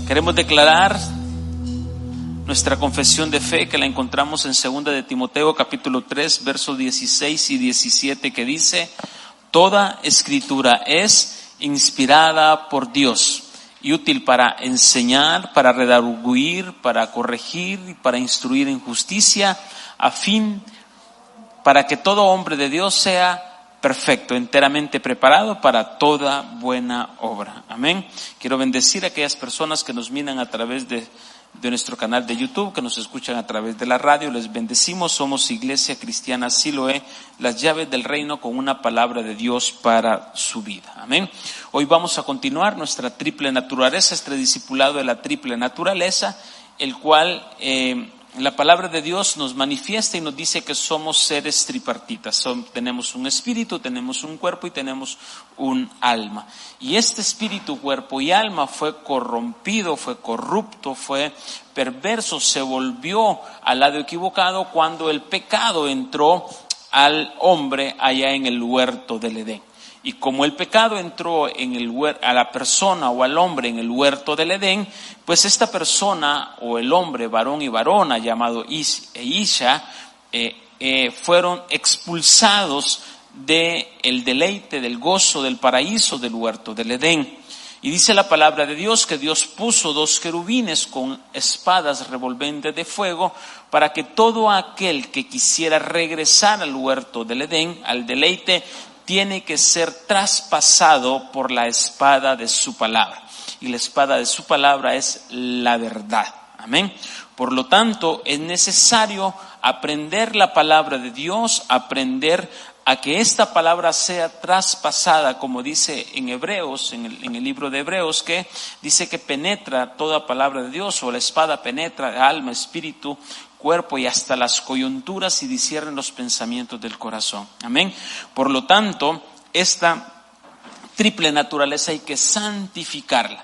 Queremos declarar nuestra confesión de fe que la encontramos en 2 de Timoteo capítulo 3 versos 16 y 17 que dice: toda escritura es inspirada por Dios y útil para enseñar, para redarguir, para corregir y para instruir en justicia, a fin para que todo hombre de Dios sea perfecto, enteramente preparado para toda buena obra. Amén. Quiero bendecir a aquellas personas que nos miran a través de nuestro canal de YouTube, que nos escuchan a través de la radio. Les bendecimos. Somos Iglesia Cristiana Siloé, las llaves del reino con una palabra de Dios para su vida. Amén. Hoy vamos a continuar nuestra triple naturaleza, este discipulado de la triple naturaleza, el cual la palabra de Dios nos manifiesta y nos dice que somos seres tripartitas. Tenemos un espíritu, tenemos un cuerpo y tenemos un alma. Y este espíritu, cuerpo y alma fue corrompido, fue corrupto, fue perverso, se volvió al lado equivocado cuando el pecado entró al hombre allá en el huerto del Edén. Y como el pecado entró a la persona o al hombre en el huerto del Edén, pues esta persona o el hombre, varón y varona, llamado Isha, fueron expulsados del deleite, del gozo, del paraíso del huerto del Edén. Y dice la palabra de Dios que Dios puso 2 querubines con espadas revolventes de fuego para que todo aquel que quisiera regresar al huerto del Edén, al deleite, tiene que ser traspasado por la espada de su palabra. Y la espada de su palabra es la verdad. Amén. Por lo tanto, es necesario aprender la palabra de Dios, aprender a que esta palabra sea traspasada, como dice en Hebreos, en el libro de Hebreos, que dice que penetra toda palabra de Dios, o la espada penetra alma, espíritu, cuerpo y hasta las coyunturas y discierne los pensamientos del corazón. Amén. Por lo tanto, esta triple naturaleza hay que santificarla,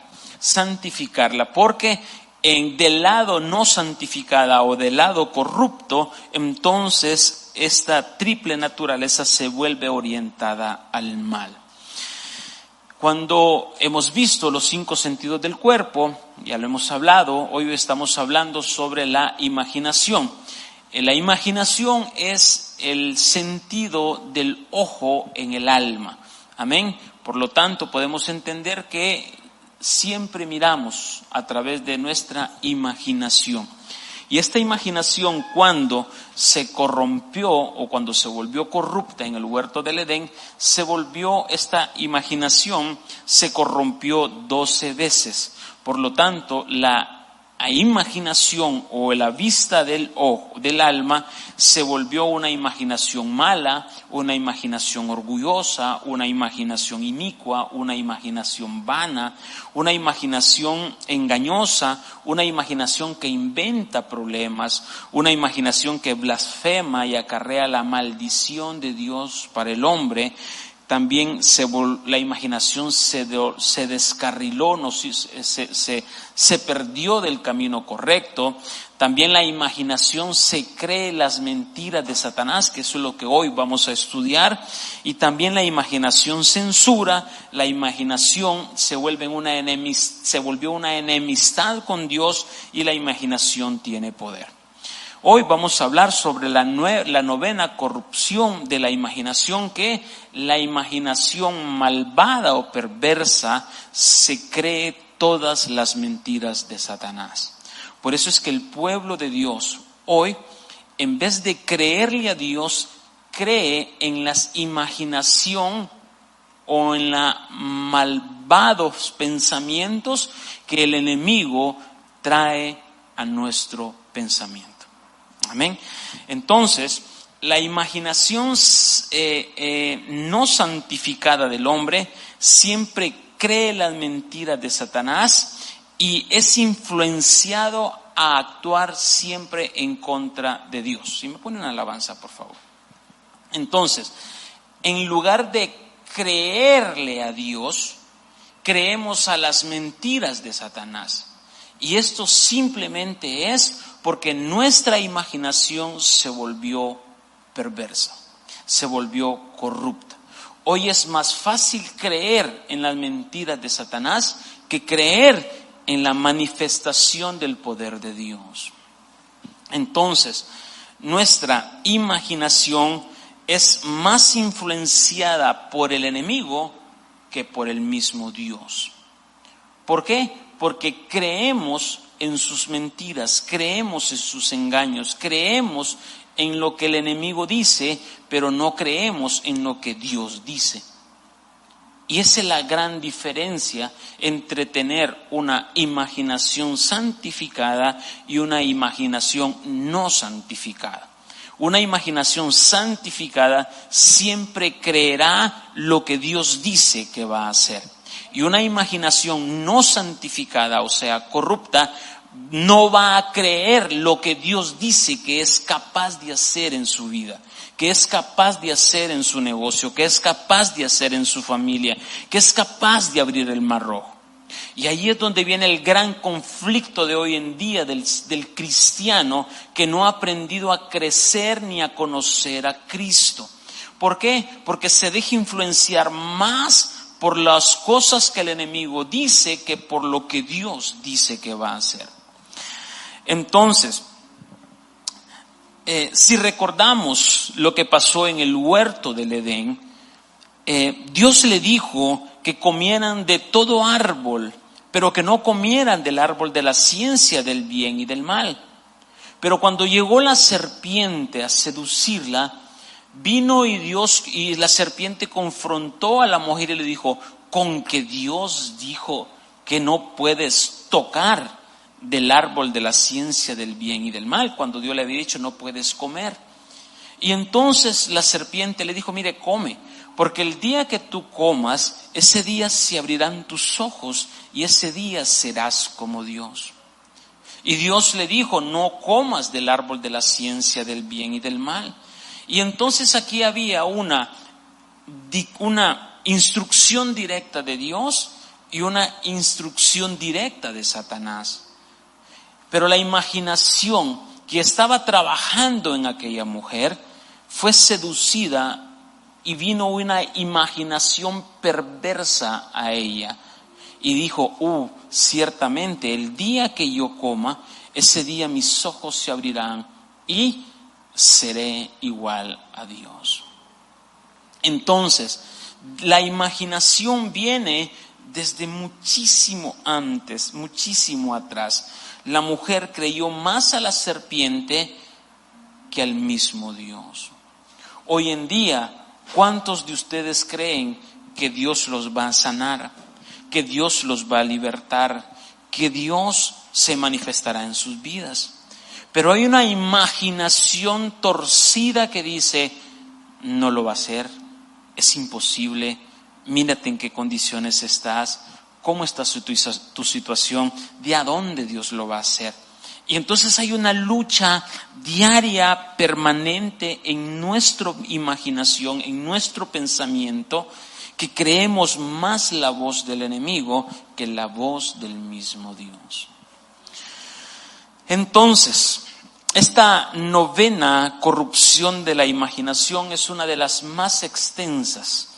porque del lado no santificada o del lado corrupto, entonces esta triple naturaleza se vuelve orientada al mal. Cuando hemos visto los 5 sentidos del cuerpo, ya lo hemos hablado, hoy estamos hablando sobre la imaginación. La imaginación es el sentido del ojo en el alma. Amén. Por lo tanto, podemos entender que siempre miramos a través de nuestra imaginación. Y esta imaginación, cuando se corrompió o cuando se volvió corrupta en el huerto del Edén, esta imaginación se corrompió 12 veces. Por lo tanto, la imaginación o la vista del ojo, del alma, se volvió una imaginación mala, una imaginación orgullosa, una imaginación inicua, una imaginación vana, una imaginación engañosa, una imaginación que inventa problemas, una imaginación que blasfema y acarrea la maldición de Dios para el hombre. También la imaginación se descarriló, se perdió del camino correcto. También la imaginación se cree las mentiras de Satanás, que eso es lo que hoy vamos a estudiar. Y también la imaginación censura, la imaginación se volvió una enemistad con Dios y la imaginación tiene poder. Hoy vamos a hablar sobre la novena corrupción de la imaginación, que la imaginación malvada o perversa se cree todas las mentiras de Satanás. Por eso es que el pueblo de Dios hoy, en vez de creerle a Dios, cree en la imaginación o en los malvados pensamientos que el enemigo trae a nuestro pensamiento. Amén. Entonces, la imaginación no santificada del hombre siempre cree las mentiras de Satanás y es influenciado a actuar siempre en contra de Dios. Si me ponen alabanza, por favor. Entonces, en lugar de creerle a Dios, creemos a las mentiras de Satanás. Y esto simplemente es porque nuestra imaginación se volvió perversa, se volvió corrupta. Hoy es más fácil creer en las mentiras de Satanás que creer en la manifestación del poder de Dios. Entonces, nuestra imaginación es más influenciada por el enemigo que por el mismo Dios. ¿Por qué? Porque creemos en sus mentiras, creemos en sus engaños, creemos en lo que el enemigo dice, pero no creemos en lo que Dios dice. Y esa es la gran diferencia entre tener una imaginación santificada y una imaginación no santificada. Una imaginación santificada siempre creerá lo que Dios dice que va a hacer. Y una imaginación no santificada, o sea, corrupta, no va a creer lo que Dios dice que es capaz de hacer en su vida, que es capaz de hacer en su negocio, que es capaz de hacer en su familia, que es capaz de abrir el mar rojo. Y ahí es donde viene el gran conflicto de hoy en día del cristiano que no ha aprendido a crecer ni a conocer a Cristo. ¿Por qué? Porque se deja influenciar más por las cosas que el enemigo dice que por lo que Dios dice que va a hacer. Entonces, si recordamos lo que pasó en el huerto del Edén, Dios le dijo que comieran de todo árbol, pero que no comieran del árbol de la ciencia del bien y del mal. Pero cuando llegó la serpiente a seducirla, vino y la serpiente confrontó a la mujer y le dijo: ¿con que Dios dijo que no puedes tocar del árbol de la ciencia del bien y del mal, cuando Dios le había dicho no puedes comer? Y entonces la serpiente le dijo: mire, come, porque el día que tú comas, ese día se abrirán tus ojos y ese día serás como Dios. Y Dios le dijo: no comas del árbol de la ciencia del bien y del mal. Y entonces aquí había una instrucción directa de Dios y una instrucción directa de Satanás. Pero la imaginación que estaba trabajando en aquella mujer fue seducida y vino una imaginación perversa a ella. Y dijo: ciertamente el día que yo coma, ese día mis ojos se abrirán y seré igual a Dios. Entonces, la imaginación viene desde muchísimo antes, muchísimo atrás. La mujer creyó más a la serpiente que al mismo Dios. Hoy en día, ¿cuántos de ustedes creen que Dios los va a sanar, que Dios los va a libertar, que Dios se manifestará en sus vidas? Pero hay una imaginación torcida que dice: no lo va a hacer, es imposible, mírate en qué condiciones estás, cómo está tu situación, de a dónde Dios lo va a hacer. Y entonces hay una lucha diaria, permanente en nuestra imaginación, en nuestro pensamiento, que creemos más la voz del enemigo que la voz del mismo Dios. Entonces, esta novena corrupción de la imaginación es una de las más extensas,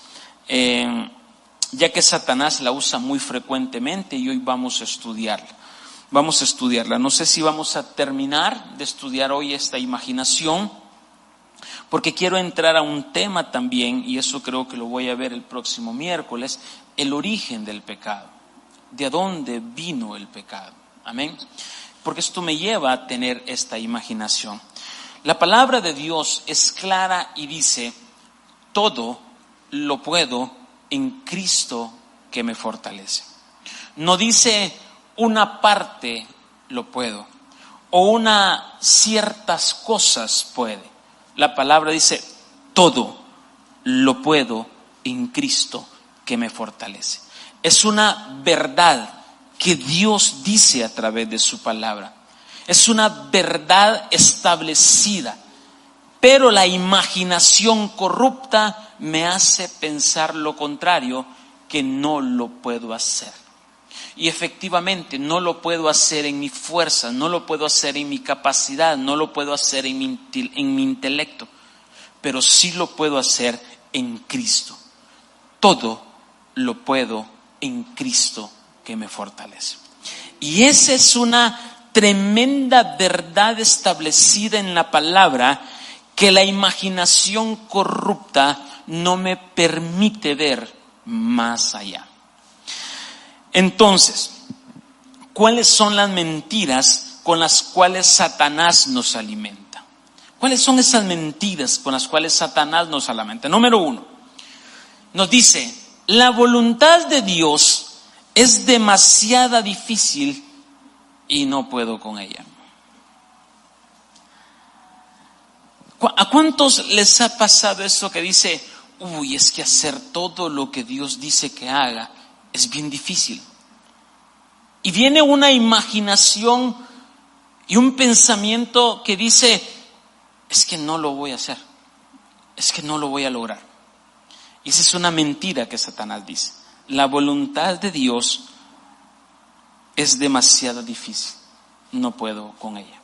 ya que Satanás la usa muy frecuentemente y hoy vamos a estudiarla. No sé si vamos a terminar de estudiar hoy esta imaginación, porque quiero entrar a un tema también, y eso creo que lo voy a ver el próximo miércoles: el origen del pecado. ¿De dónde vino el pecado? Amén. Porque esto me lleva a tener esta imaginación. La palabra de Dios es clara y dice: todo lo puedo en Cristo que me fortalece. No dice una parte lo puedo o ciertas cosas puede. La palabra dice: todo lo puedo en Cristo que me fortalece. Es una verdad que Dios dice a través de su palabra. Es una verdad establecida, pero la imaginación corrupta me hace pensar lo contrario, que no lo puedo hacer. Y efectivamente no lo puedo hacer en mi fuerza, no lo puedo hacer en mi capacidad, no lo puedo hacer en mi intelecto, pero sí lo puedo hacer en Cristo. Todo lo puedo en Cristo que me fortalece. Y esa es una tremenda verdad establecida en la palabra, que la imaginación corrupta no me permite ver más allá. Entonces, ¿cuáles son las mentiras con las cuales Satanás nos alimenta? ¿Cuáles son esas mentiras con las cuales Satanás nos alimenta? Número 1, nos dice: la voluntad de Dios es demasiado difícil y no puedo con ella. ¿A cuántos les ha pasado eso que dice: uy, es que hacer todo lo que Dios dice que haga es bien difícil? Y viene una imaginación y un pensamiento que dice: es que no lo voy a hacer, es que no lo voy a lograr. Y esa es una mentira que Satanás dice. La voluntad de Dios es demasiado difícil, no puedo con ella.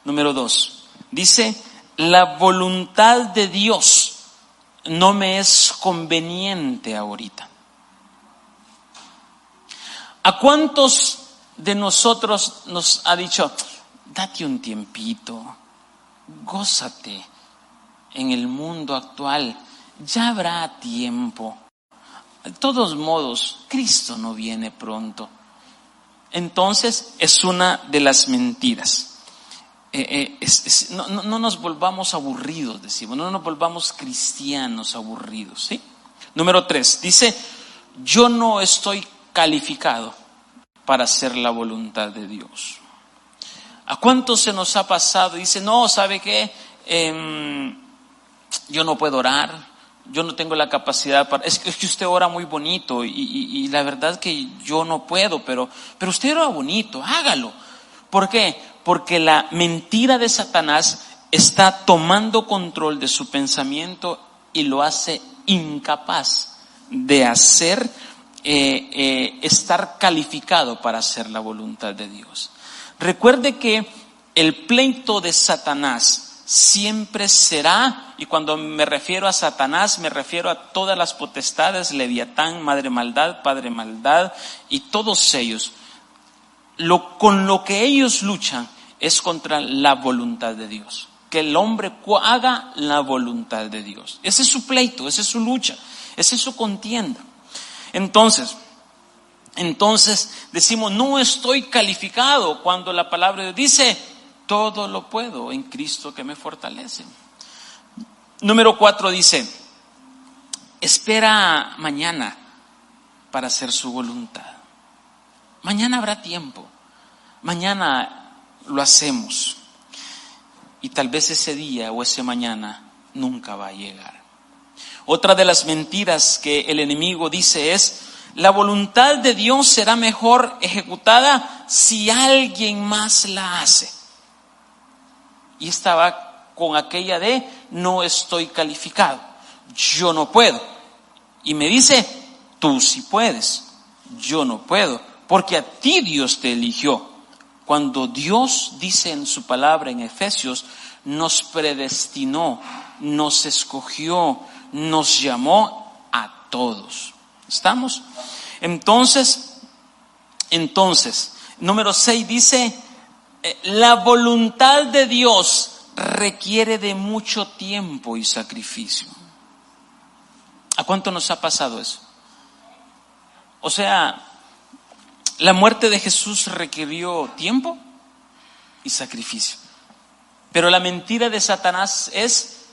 Número 2, dice: la voluntad de Dios no me es conveniente ahorita. ¿A cuántos de nosotros nos ha dicho: date un tiempito, gózate en el mundo actual, ya habrá tiempo? De todos modos, Cristo no viene pronto. Entonces, es una de las mentiras. No nos volvamos aburridos, decimos, no nos volvamos cristianos aburridos, ¿sí? Número 3, dice: yo no estoy calificado para hacer la voluntad de Dios. ¿A cuántos se nos ha pasado? Dice: no, ¿sabe qué? Yo no puedo orar, yo no tengo la capacidad para... Es que usted ora muy bonito y la verdad es que yo no puedo, pero usted ora bonito, hágalo. ¿Por qué? Porque la mentira de Satanás está tomando control de su pensamiento y lo hace incapaz de hacer, estar calificado para hacer la voluntad de Dios. Recuerde que el pleito de Satanás siempre será, y cuando me refiero a Satanás, me refiero a todas las potestades, Leviatán, madre maldad, padre maldad, y todos ellos. Con lo que ellos luchan es contra la voluntad de Dios. Que el hombre haga la voluntad de Dios. Ese es su pleito, esa es su lucha, esa es su contienda. Entonces decimos: no estoy calificado, cuando la palabra de Dios dice: todo lo puedo en Cristo que me fortalece. Número 4 dice: espera mañana para hacer su voluntad. Mañana habrá tiempo, mañana lo hacemos. Y tal vez ese día o ese mañana nunca va a llegar. Otra de las mentiras que el enemigo dice es: la voluntad de Dios será mejor ejecutada si alguien más la hace. Y estaba con aquella de: no estoy calificado, yo no puedo. Y me dice: tú sí puedes, yo no puedo, porque a ti Dios te eligió. Cuando Dios dice en su palabra en Efesios: nos predestinó, nos escogió, nos llamó a todos. ¿Estamos? Entonces, número 6 dice: la voluntad de Dios requiere de mucho tiempo y sacrificio. ¿A cuánto nos ha pasado eso? O sea, la muerte de Jesús requirió tiempo y sacrificio. Pero la mentira de Satanás es: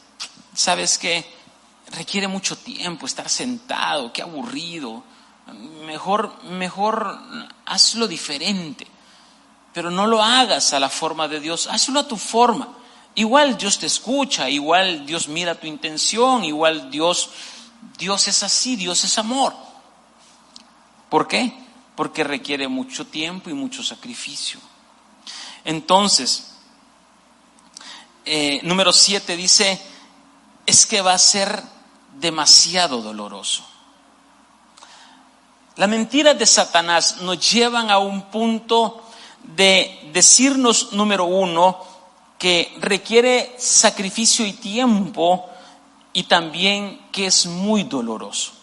¿sabes qué? Requiere mucho tiempo estar sentado, qué aburrido. Mejor hazlo diferente. Pero no lo hagas a la forma de Dios, hazlo a tu forma. Igual Dios te escucha, igual Dios mira tu intención, igual Dios es así, Dios es amor. ¿Por qué? Porque requiere mucho tiempo y mucho sacrificio. Entonces, número 7 dice: es que va a ser demasiado doloroso. La mentira de Satanás nos llevan a un punto de decirnos, número 1, que requiere sacrificio y tiempo, y también que es muy doloroso.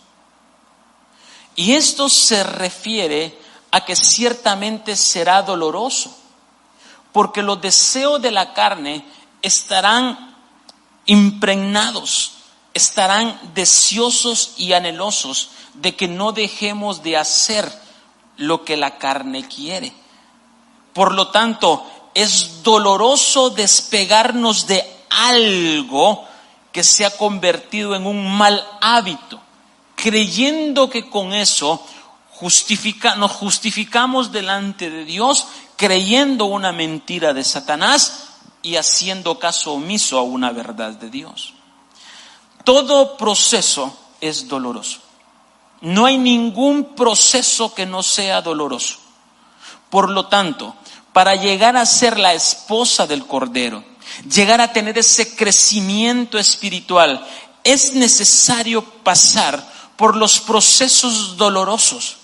Y esto se refiere a que ciertamente será doloroso, porque los deseos de la carne estarán impregnados, estarán deseosos y anhelosos de que no dejemos de hacer lo que la carne quiere. Por lo tanto, es doloroso despegarnos de algo que se ha convertido en un mal hábito, creyendo que con eso nos justificamos delante de Dios, creyendo una mentira de Satanás y haciendo caso omiso a una verdad de Dios. Todo proceso es doloroso. No hay ningún proceso que no sea doloroso. Por lo tanto, para llegar a ser la esposa del Cordero, llegar a tener ese crecimiento espiritual, es necesario pasar por los procesos dolorosos.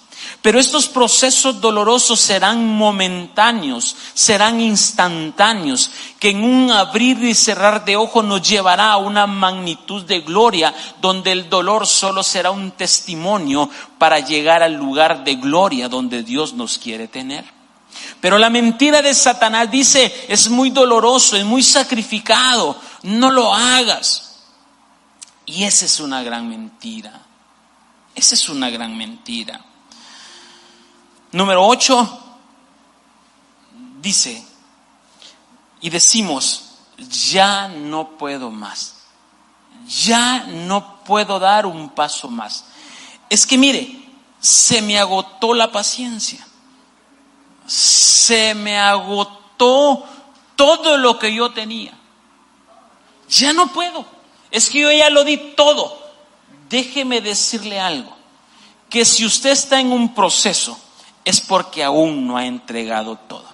Pero estos procesos dolorosos serán momentáneos, serán instantáneos, que en un abrir y cerrar de ojos nos llevará a una magnitud de gloria, donde el dolor solo será un testimonio para llegar al lugar de gloria donde Dios nos quiere tener. Pero la mentira de Satanás dice, es muy doloroso, es muy sacrificado, no lo hagas. Y esa es una gran mentira. Esa es una gran mentira. Número 8, dice, y decimos, ya no puedo más, ya no puedo dar un paso más. Es que mire, se me agotó la paciencia, se me agotó todo lo que yo tenía, ya no puedo, es que yo ya lo di todo. Déjeme decirle algo, que si usted está en un proceso, es porque aún no ha entregado todo.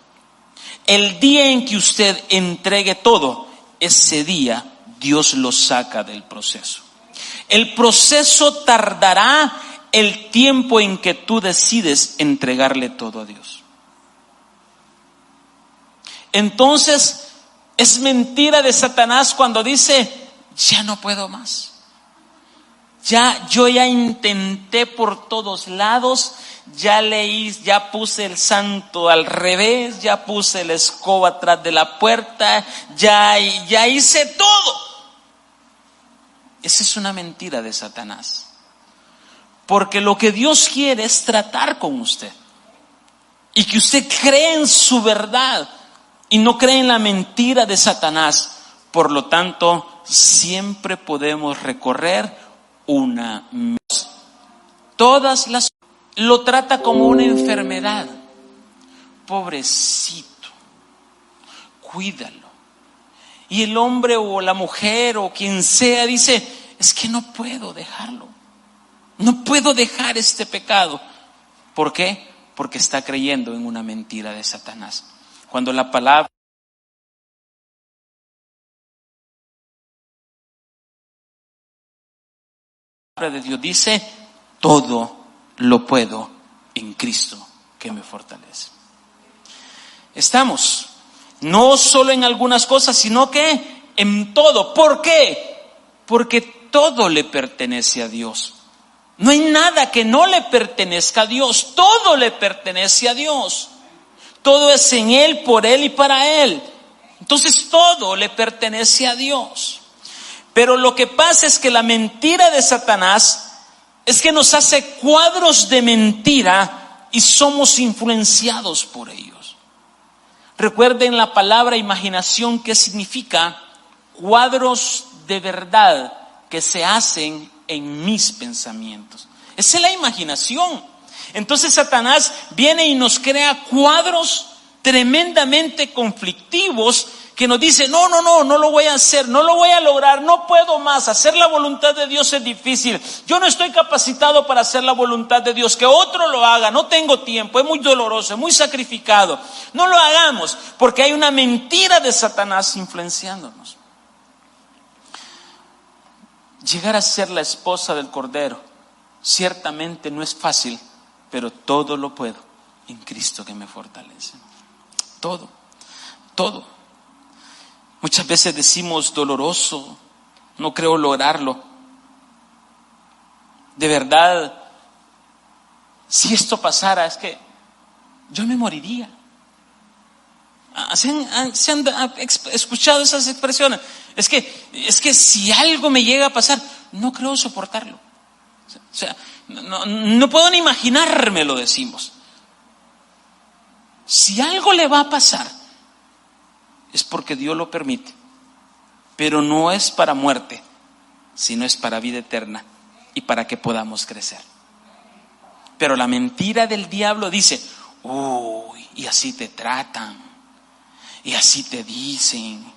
El día en que usted entregue todo, ese día Dios lo saca del proceso. El proceso tardará el tiempo en que tú decides entregarle todo a Dios. Entonces, es mentira de Satanás cuando dice, ya no puedo más. Yo ya intenté por todos lados, ya puse el santo al revés, ya puse la escoba atrás de la puerta, ya hice todo. Esa es una mentira de Satanás. Porque lo que Dios quiere es tratar con usted. Y que usted cree en su verdad y no cree en la mentira de Satanás. Por lo tanto, siempre podemos recorrer lo trata como una enfermedad. Pobrecito, cuídalo. Y el hombre o la mujer o quien sea dice, es que no puedo dejarlo, no puedo dejar este pecado. ¿Por qué? Porque está creyendo en una mentira de Satanás. Cuando la palabra de Dios dice, todo lo puedo en Cristo que me fortalece. Estamos no solo en algunas cosas, sino que en todo. ¿Por qué? Porque todo le pertenece a Dios. No hay nada que no le pertenezca a Dios. Todo le pertenece a Dios. Todo es en Él, por Él y para Él. Entonces todo le pertenece a Dios. Pero lo que pasa es que la mentira de Satanás es que nos hace cuadros de mentira y somos influenciados por ellos. Recuerden la palabra imaginación, que significa cuadros de verdad que se hacen en mis pensamientos. Esa es la imaginación. Entonces Satanás viene y nos crea cuadros tremendamente conflictivos que nos dice, no lo voy a hacer, no lo voy a lograr, no puedo más, hacer la voluntad de Dios es difícil, yo no estoy capacitado para hacer la voluntad de Dios, que otro lo haga, no tengo tiempo, es muy doloroso, es muy sacrificado. No lo hagamos, porque hay una mentira de Satanás influenciándonos. Llegar a ser la esposa del Cordero ciertamente no es fácil, pero todo lo puedo en Cristo que me fortalece. Todo. Muchas veces decimos doloroso, no creo lograrlo. De verdad, si esto pasara, es que yo me moriría. ¿Se han escuchado esas expresiones? Es que si algo me llega a pasar, no creo soportarlo. O sea, no puedo ni imaginármelo, decimos. Si algo le va a pasar, es porque Dios lo permite. Pero no es para muerte, sino es para vida eterna y para que podamos crecer. Pero la mentira del diablo dice, uy, y así te tratan, y así te dicen,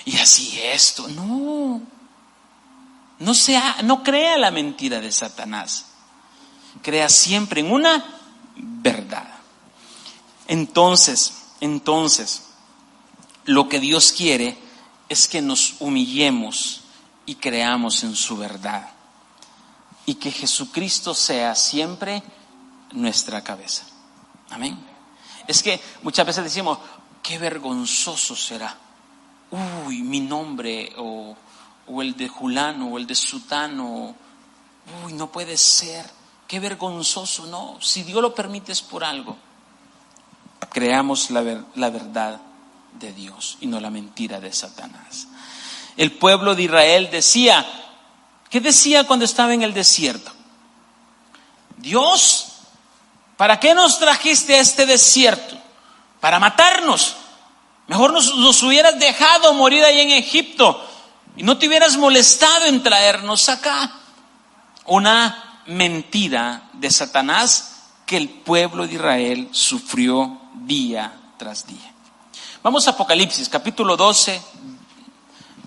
y así esto. No crea la mentira de Satanás. Crea siempre en una verdad. Entonces, lo que Dios quiere es que nos humillemos y creamos en su verdad. Y que Jesucristo sea siempre nuestra cabeza. Amén. Es que muchas veces decimos, qué vergonzoso será. Uy, mi nombre o el de Julano o el de Sutano. Uy, no puede ser. Qué vergonzoso. No, si Dios lo permite es por algo. Creamos la verdad de Dios y no la mentira de Satanás. El pueblo de Israel decía, ¿qué decía cuando estaba en el desierto? Dios, ¿para qué nos trajiste a este desierto? Para matarnos. Mejor nos hubieras dejado morir ahí en Egipto y no te hubieras molestado en traernos acá. Una mentira de Satanás que el pueblo de Israel sufrió día tras día. Vamos a Apocalipsis, capítulo 12.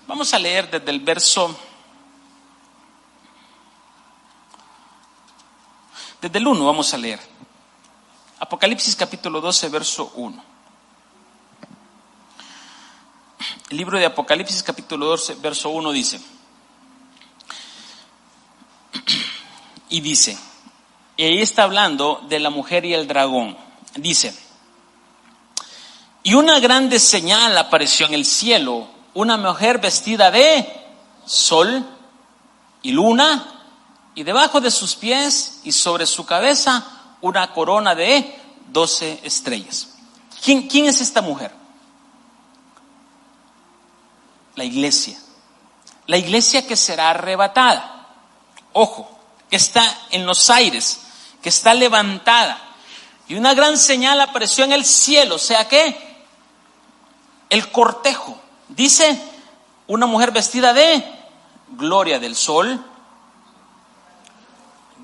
Vamos a leer desde el desde el 1 vamos a leer. Apocalipsis capítulo 12, verso 1. El libro de Apocalipsis capítulo 12, verso 1 dice, y ahí está hablando de la mujer y el dragón. Dice, y una grande señal apareció en el cielo, una mujer vestida de sol y luna, y debajo de sus pies y sobre su cabeza una corona de 12 estrellas. ¿Quién es esta mujer? La iglesia. La iglesia que será arrebatada. Ojo, que está en los aires, que está levantada. Y una gran señal apareció en el cielo, o sea que el cortejo. Dice, una mujer vestida de gloria del sol,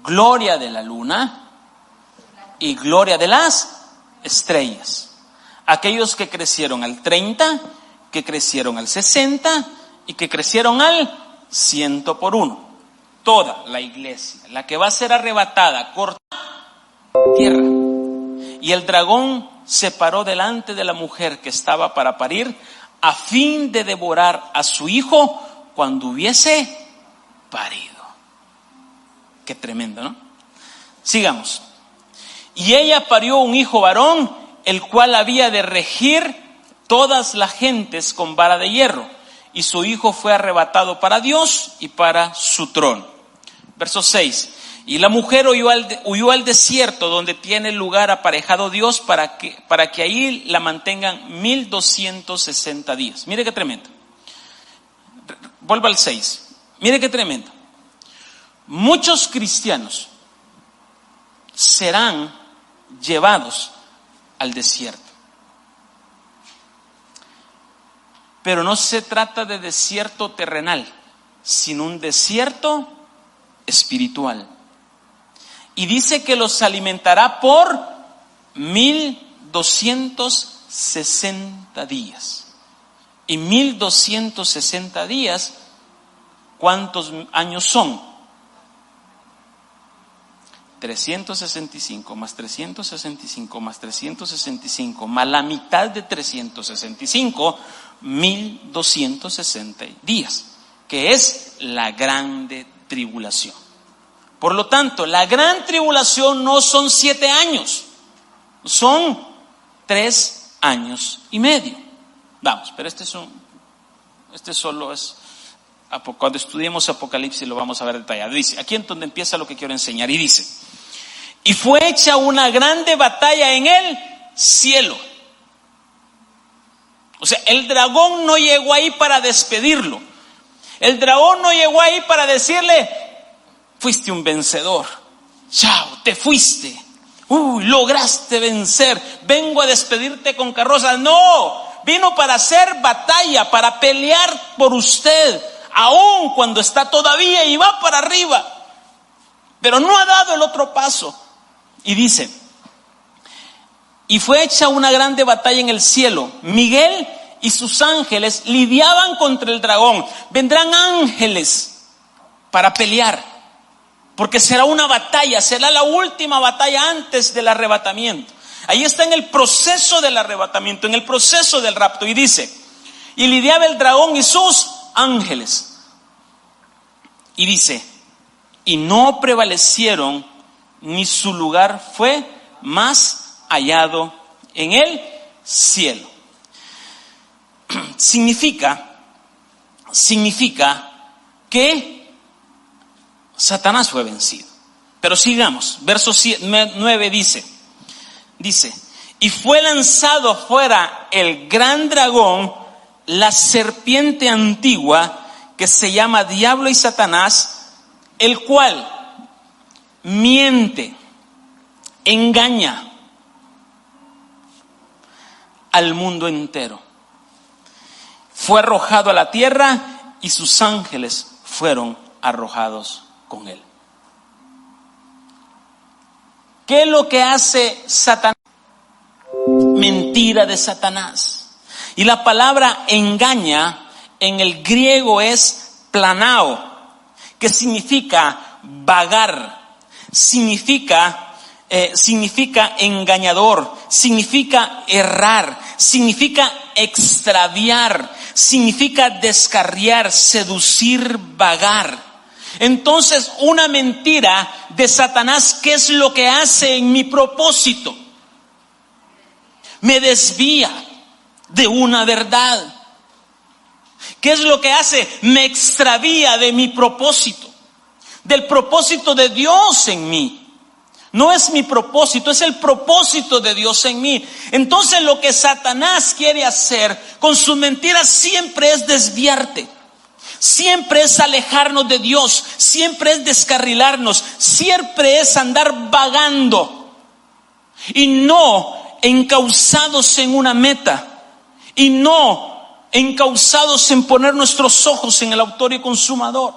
gloria de la luna y gloria de las estrellas. Aquellos que crecieron al 30, que crecieron al 60 y que crecieron al 100 por 1. Toda la iglesia, la que va a ser arrebatada, corta tierra. Y el dragón se paró delante de la mujer que estaba para parir, a fin de devorar a su hijo cuando hubiese parido. Qué tremendo, ¿no? Sigamos. Y ella parió un hijo varón, el cual había de regir todas las gentes con vara de hierro. Y su hijo fue arrebatado para Dios y para su trono. Verso 6. Y la mujer huyó al desierto, donde tiene lugar aparejado Dios, para que ahí la mantengan 1260 días. Mire qué tremendo. Vuelva al 6. Mire qué tremendo. Muchos cristianos serán llevados al desierto. Pero no se trata de desierto terrenal, sino un desierto espiritual. Y dice que los alimentará por 1260 días. Y 1260 días, ¿cuántos años son? 365 más 365 más 365 más la mitad de 365, 1260 días, que es la grande tribulación. Por lo tanto, la gran tribulación no son 7 años, son 3 años y medio. Vamos, pero este solo es, cuando estudiemos Apocalipsis lo vamos a ver detallado. Dice, aquí es donde empieza lo que quiero enseñar, y dice, y fue hecha una grande batalla en el cielo. O sea, el dragón no llegó ahí para despedirlo. El dragón no llegó ahí para decirle, fuiste un vencedor. Chao, te fuiste. Lograste vencer. Vengo a despedirte con carrozas. No, vino para hacer batalla, para pelear por usted, aún cuando está todavía y va para arriba. Pero no ha dado el otro paso. Y dice, y fue hecha una grande batalla en el cielo. Miguel y sus ángeles lidiaban contra el dragón. Vendrán ángeles para pelear, porque será una batalla, será la última batalla antes del arrebatamiento. Ahí está en el proceso del arrebatamiento, en el proceso del rapto. Y dice, y lidiaba el dragón y sus ángeles. Y dice, y no prevalecieron, ni su lugar fue más hallado en el cielo. Significa que Satanás fue vencido. Pero sigamos, verso 9 dice, y fue lanzado fuera el gran dragón, la serpiente antigua, que se llama Diablo y Satanás, el cual miente, engaña al mundo entero. Fue arrojado a la tierra y sus ángeles fueron arrojados con él. ¿Qué es lo que hace Satanás? Mentira de Satanás. Y la palabra engaña en el griego es planao, que significa vagar, significa engañador, significa errar, significa extraviar, significa descarriar, seducir, vagar. Entonces, una mentira de Satanás, ¿qué es lo que hace en mi propósito? Me desvía de una verdad. ¿Qué es lo que hace? Me extravía de mi propósito, del propósito de Dios en mí. No es mi propósito, es el propósito de Dios en mí. Entonces, lo que Satanás quiere hacer con su mentira siempre es desviarte. Siempre es alejarnos de Dios, siempre es descarrilarnos, siempre es andar vagando y no encauzados en una meta, y no encauzados en poner nuestros ojos en el autor y consumador.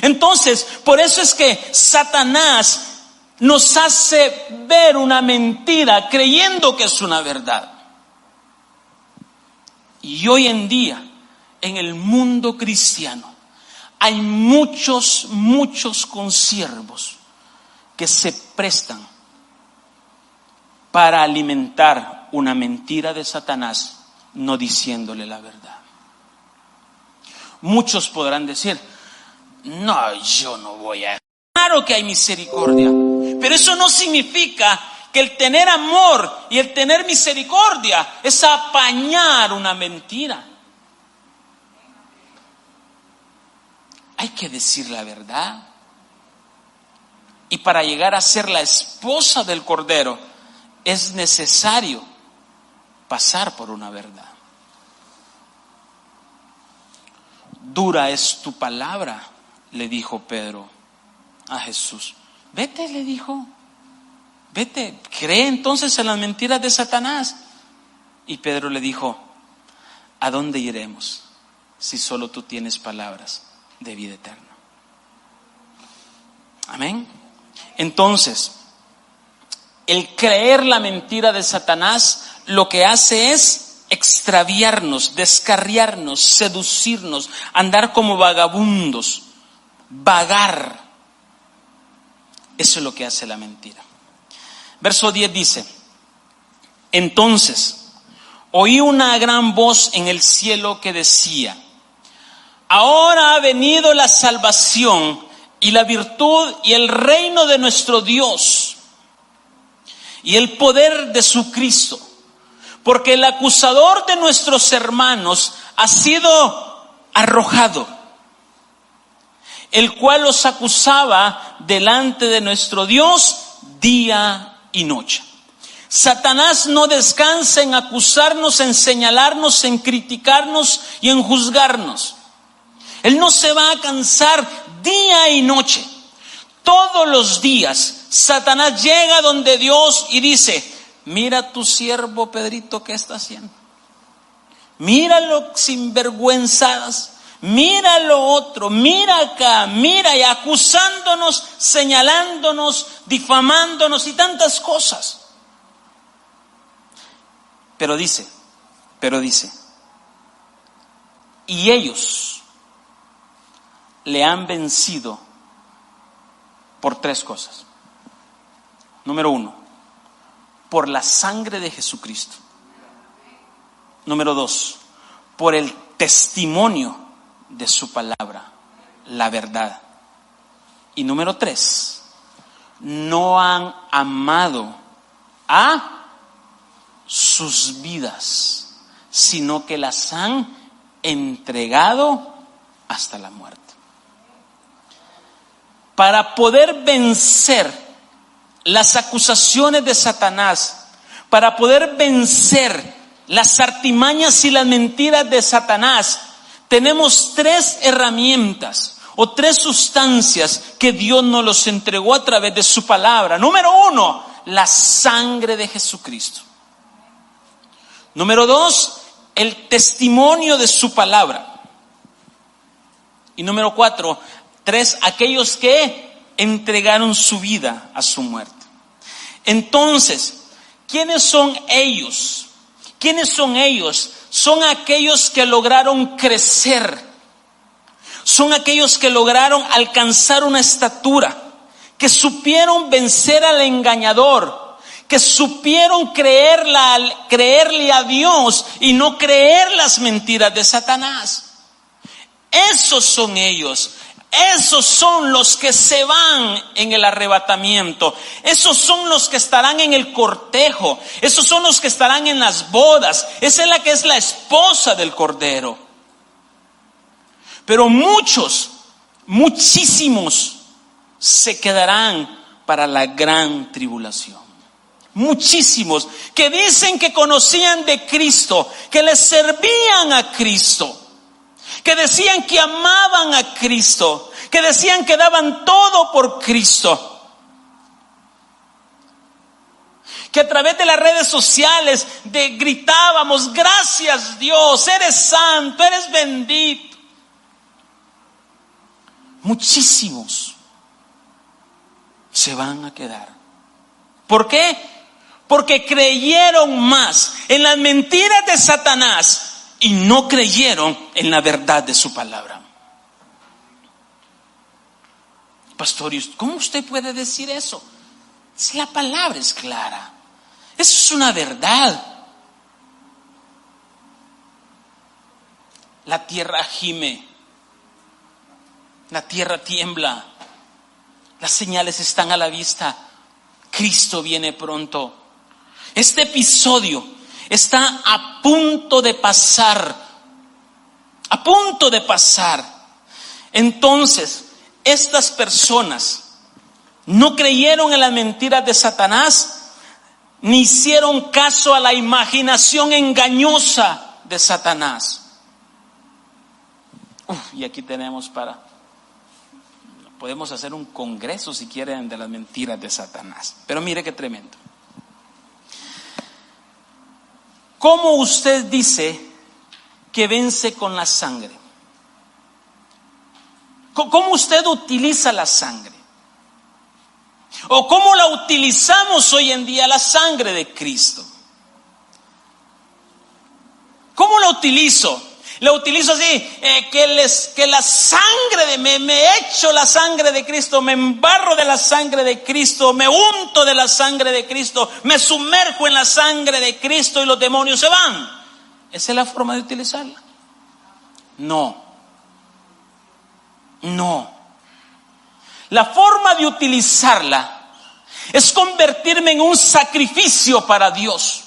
Entonces, por eso es que Satanás nos hace ver una mentira creyendo que es una verdad. Y hoy en día, en el mundo cristiano, hay muchos consiervos que se prestan para alimentar una mentira de Satanás, no diciéndole la verdad. Muchos podrán decir, no, yo no voy a... Claro que hay misericordia, pero eso no significa que el tener amor y el tener misericordia es apañar una mentira. Hay que decir la verdad. Y para llegar a ser la esposa del Cordero es necesario pasar por una verdad. Dura es tu palabra, le dijo Pedro a Jesús. Vete, le dijo. Vete, cree entonces en las mentiras de Satanás. Y Pedro le dijo, ¿a dónde iremos si solo tú tienes palabras de vida eterna? Amén. Entonces, el creer la mentira de Satanás lo que hace es extraviarnos, descarriarnos, seducirnos, andar como vagabundos, vagar. Eso es lo que hace la mentira. Verso 10 dice, entonces oí una gran voz en el cielo que decía, ahora ha venido la salvación y la virtud y el reino de nuestro Dios y el poder de su Cristo, porque el acusador de nuestros hermanos ha sido arrojado, el cual los acusaba delante de nuestro Dios día y noche. Satanás no descansa en acusarnos, en señalarnos, en criticarnos y en juzgarnos. Él no se va a cansar día y noche. Todos los días Satanás llega donde Dios y dice: mira tu siervo Pedrito, ¿qué está haciendo? Míralo sinvergüenzadas, mira lo otro, mira acá, mira, y acusándonos, señalándonos, difamándonos y tantas cosas. Pero dice, y ellos le han vencido por 3 cosas. Número 1, por la sangre de Jesucristo. Número 2, por el testimonio de su palabra, la verdad. Y número 3, no han amado a sus vidas, sino que las han entregado hasta la muerte. Para poder vencer las acusaciones de Satanás, para poder vencer las artimañas y las mentiras de Satanás, tenemos 3 herramientas o 3 sustancias que Dios nos los entregó a través de su palabra. Número 1, la sangre de Jesucristo. Número 2, el testimonio de su palabra. Y número 3, aquellos que entregaron su vida a su muerte. Entonces, ¿quiénes son ellos? ¿Quiénes son ellos? Son aquellos que lograron crecer. Son aquellos que lograron alcanzar una estatura, que supieron vencer al engañador, que supieron creerle a Dios y no creer las mentiras de Satanás. Esos son ellos. Esos son los que se van en el arrebatamiento. Esos son los que estarán en el cortejo. Esos son los que estarán en las bodas. Esa es la que es la esposa del Cordero. Pero muchísimos se quedarán para la gran tribulación. Muchísimos que dicen que conocían de Cristo, que les servían a Cristo, que decían que amaban a Cristo, que decían que daban todo por Cristo, que a través de las redes sociales gritábamos: gracias Dios, eres santo, eres bendito. Muchísimos se van a quedar. ¿Por qué? Porque creyeron más en las mentiras de Satanás y no creyeron en la verdad de su palabra. Pastor, ¿cómo usted puede decir eso? Si la palabra es clara. Eso es una verdad. La tierra gime. La tierra tiembla. Las señales están a la vista. Cristo viene pronto. Este episodio está a punto de pasar. A punto de pasar. Entonces, estas personas no creyeron en las mentiras de Satanás, ni hicieron caso a la imaginación engañosa de Satanás. Y aquí tenemos podemos hacer un congreso si quieren de las mentiras de Satanás. Pero mire qué tremendo. ¿Cómo usted dice que vence con la sangre? ¿Cómo usted utiliza la sangre? ¿O cómo la utilizamos hoy en día, la sangre de Cristo? ¿Cómo la utilizo? La utilizo así, que la sangre me echo la sangre de Cristo, me embarro de la sangre de Cristo, me unto de la sangre de Cristo, me sumerjo en la sangre de Cristo y los demonios se van. ¿Esa es la forma de utilizarla? No. La forma de utilizarla es convertirme en un sacrificio para Dios.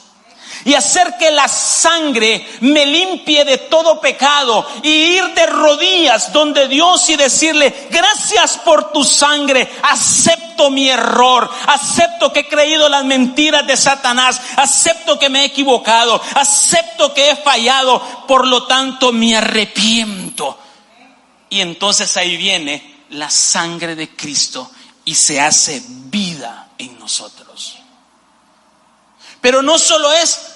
y hacer que la sangre me limpie de todo pecado y ir de rodillas donde Dios y decirle: gracias por tu sangre, acepto mi error, acepto que he creído las mentiras de Satanás, acepto que me he equivocado, acepto que he fallado, por lo tanto me arrepiento. Y entonces ahí viene la sangre de Cristo y se hace vida en nosotros. Pero no solo es,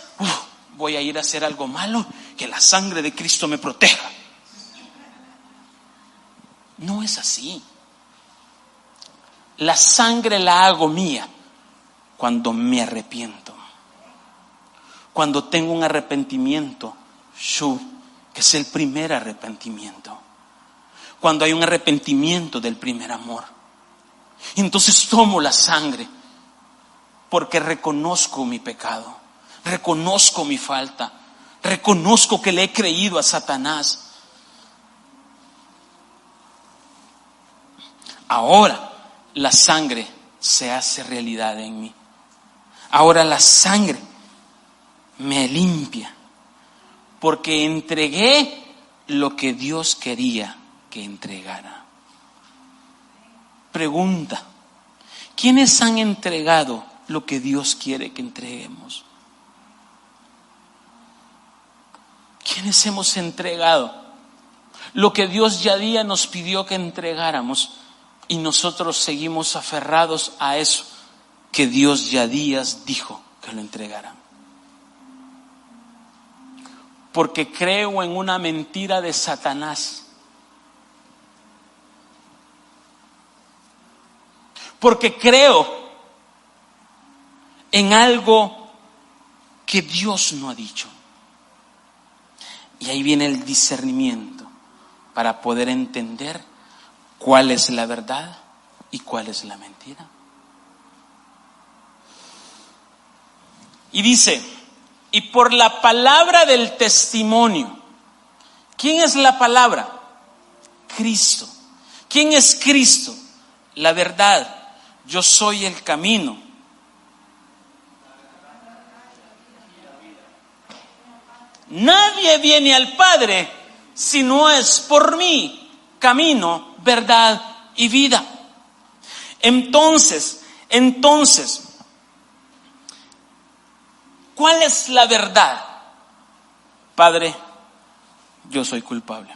voy a ir a hacer algo malo, que la sangre de Cristo me proteja. No es así. La sangre la hago mía cuando me arrepiento. Cuando tengo un arrepentimiento, que es el primer arrepentimiento. Cuando hay un arrepentimiento del primer amor. Entonces tomo la sangre porque reconozco mi pecado, reconozco mi falta, reconozco que le he creído a Satanás. Ahora la sangre se hace realidad en mí. Ahora la sangre me limpia porque entregué lo que Dios quería que entregara. Pregunta: ¿quiénes han entregado lo que Dios quiere que entreguemos? ¿Quiénes hemos entregado lo que Dios ya día nos pidió que entregáramos y nosotros seguimos aferrados a eso que Dios ya días dijo que lo entregara? Porque creo en una mentira de Satanás. Porque creo en algo que Dios no ha dicho. Y ahí viene el discernimiento para poder entender cuál es la verdad y cuál es la mentira. Y dice: y por la palabra del testimonio. ¿Quién es la palabra? Cristo. ¿Quién es Cristo? La verdad. Yo soy el camino. Nadie viene al Padre si no es por mí. Camino, verdad y vida. Entonces, ¿cuál es la verdad? Padre, yo soy culpable.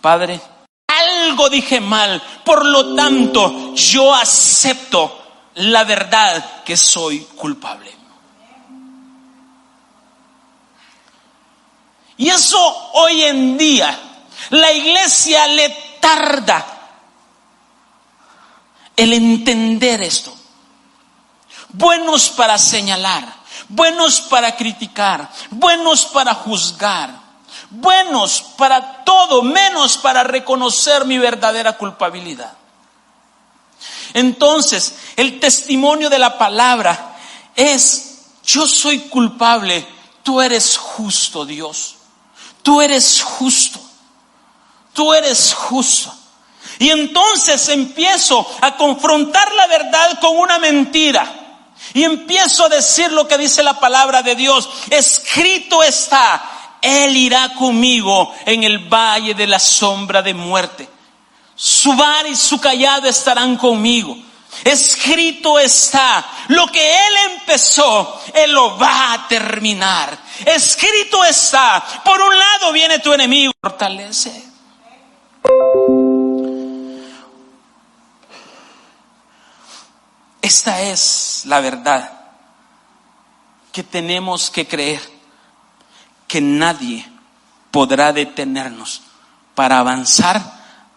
Padre, algo dije mal, por lo tanto yo acepto la verdad que soy culpable. Y eso hoy en día la iglesia le tarda el entender esto. Buenos para señalar, buenos para criticar, buenos para juzgar, buenos para todo, menos para reconocer mi verdadera culpabilidad. Entonces, el testimonio de la palabra es: yo soy culpable, tú eres justo, Dios. Tú eres justo. Tú eres justo. Y entonces empiezo a confrontar la verdad con una mentira. Y empiezo a decir lo que dice la palabra de Dios. Escrito está: Él irá conmigo en el valle de la sombra de muerte. Su vara y su cayado estarán conmigo. Escrito está: lo que Él empezó, Él lo va a terminar. Escrito está: por un lado viene tu enemigo, fortalece. Esta es la verdad que tenemos que creer, que nadie podrá detenernos para avanzar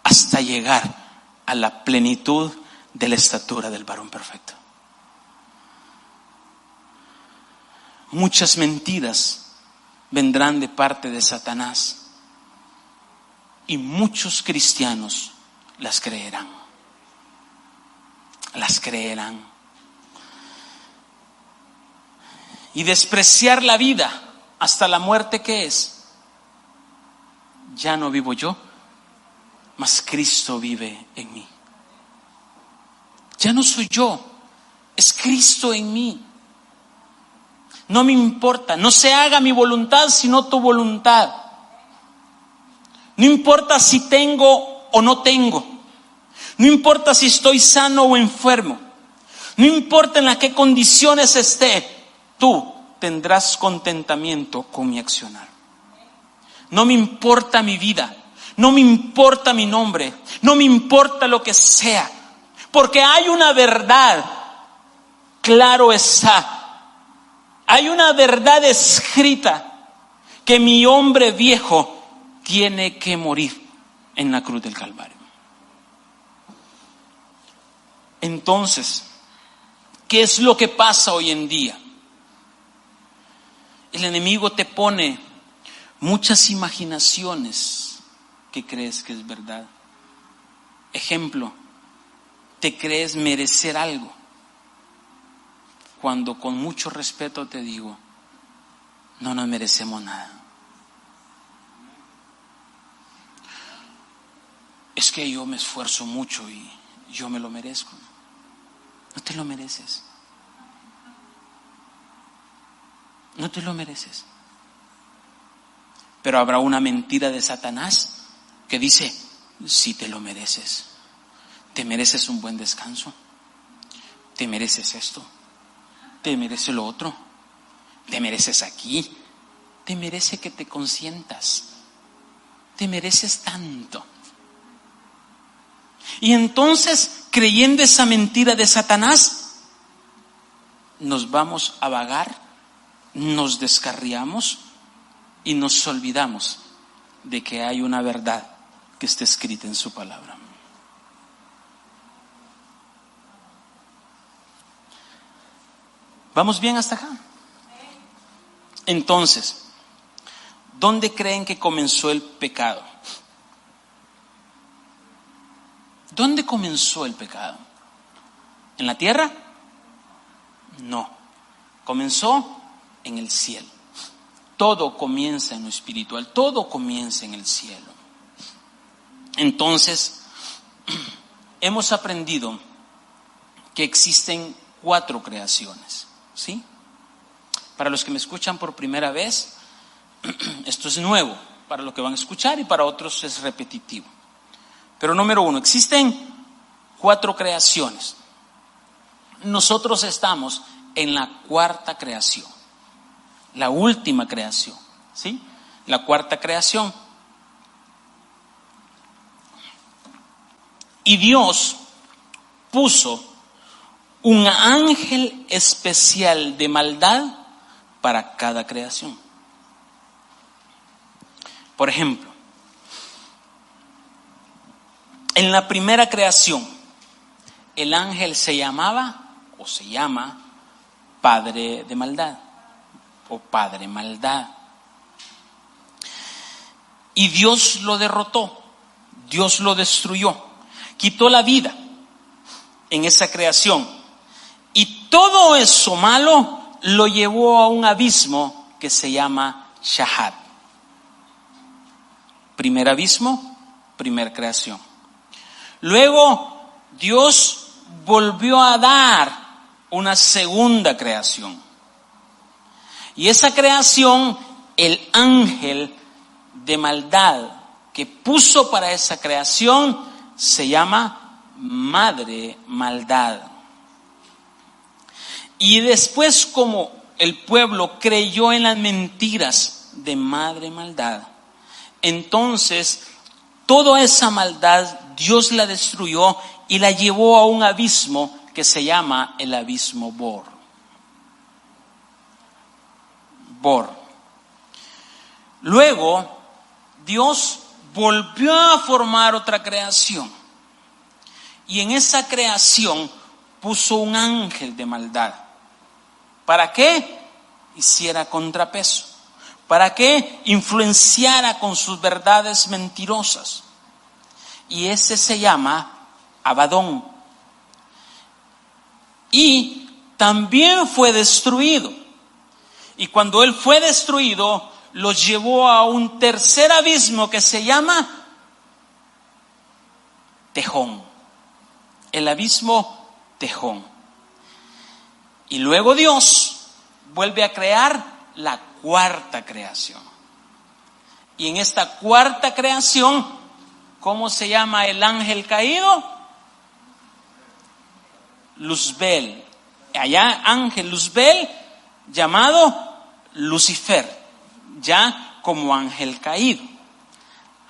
hasta llegar a la plenitud de la estatura del varón perfecto. Muchas mentiras vendrán de parte de Satanás y muchos cristianos las creerán. Las creerán. Y despreciar la vida hasta la muerte, ¿qué es? Ya no vivo yo, mas Cristo vive en mí. Ya no soy yo, es Cristo en mí. No me importa, no se haga mi voluntad sino tu voluntad. No importa si tengo o no tengo. No importa si estoy sano o enfermo. No importa en las qué condiciones esté, tú tendrás contentamiento con mi accionar. No me importa mi vida, no me importa mi nombre, no me importa lo que sea, porque hay una verdad, claro está, hay una verdad escrita que mi hombre viejo tiene que morir en la cruz del Calvario. Entonces, ¿qué es lo que pasa hoy en día? El enemigo te pone muchas imaginaciones que crees que es verdad. Ejemplo, te crees merecer algo, cuando con mucho respeto te digo, no nos merecemos nada. Es que yo me esfuerzo mucho y yo me lo merezco. No te lo mereces. No te lo mereces. Pero habrá una mentira de Satanás que dice, sí te lo mereces. Te mereces un buen descanso. Te mereces esto. Te mereces lo otro. Te mereces aquí. Te merece que te consientas. Te mereces tanto. Y entonces, creyendo esa mentira de Satanás, nos vamos a vagar, nos descarriamos y nos olvidamos de que hay una verdad que está escrita en su palabra. ¿Vamos bien hasta acá? Entonces, ¿dónde creen que comenzó el pecado? ¿Dónde comenzó el pecado? ¿En la tierra? No. Comenzó en el cielo. Todo comienza en lo espiritual, todo comienza en el cielo. Entonces, hemos aprendido que existen 4 creaciones, ¿sí? Para los que me escuchan por primera vez, esto es nuevo para los que van a escuchar y para otros es repetitivo. Pero número 1, existen 4 creaciones. Nosotros estamos en la 4ª creación, la última creación, ¿sí? La 4ª creación. Y Dios puso un ángel especial de maldad para cada creación. Por ejemplo, en la primera creación, el ángel se llamaba o se llama Padre de Maldad o Padre Maldad. Y Dios lo derrotó, Dios lo destruyó, quitó la vida en esa creación. Y todo eso malo lo llevó a un abismo que se llama Shahad. Primer abismo, primer creación. Luego Dios volvió a dar una segunda creación. Y esa creación, el ángel de maldad que puso para esa creación, se llama Madre Maldad. Y después, como el pueblo creyó en las mentiras de Madre Maldad, entonces toda esa maldad Dios la destruyó y la llevó a un abismo que se llama el abismo Bor. Luego Dios volvió a formar otra creación y en esa creación puso un ángel de maldad. ¿Para qué? Hiciera contrapeso. ¿Para qué? Influenciara con sus verdades mentirosas. Y ese se llama Abadón. Y también fue destruido. Y cuando él fue destruido, los llevó a un tercer abismo que se llama Tejón. El abismo Tejón. Y luego Dios vuelve a crear la cuarta creación. Y en esta cuarta creación, ¿cómo se llama el ángel caído? Luzbel. Allá ángel Luzbel, llamado Lucifer, ya como ángel caído.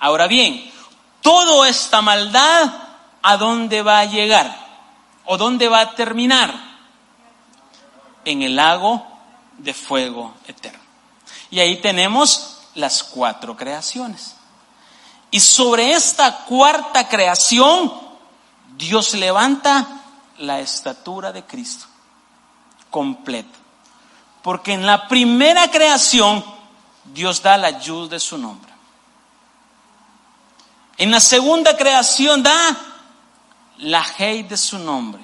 Ahora bien, toda esta maldad, ¿a dónde va a llegar? ¿O dónde va a terminar? En el lago de fuego eterno. Y ahí tenemos las 4 creaciones. Y sobre esta cuarta creación, Dios levanta la estatura de Cristo completa. Porque en la primera creación, Dios da la yud de su nombre. En la segunda creación da la hei de su nombre.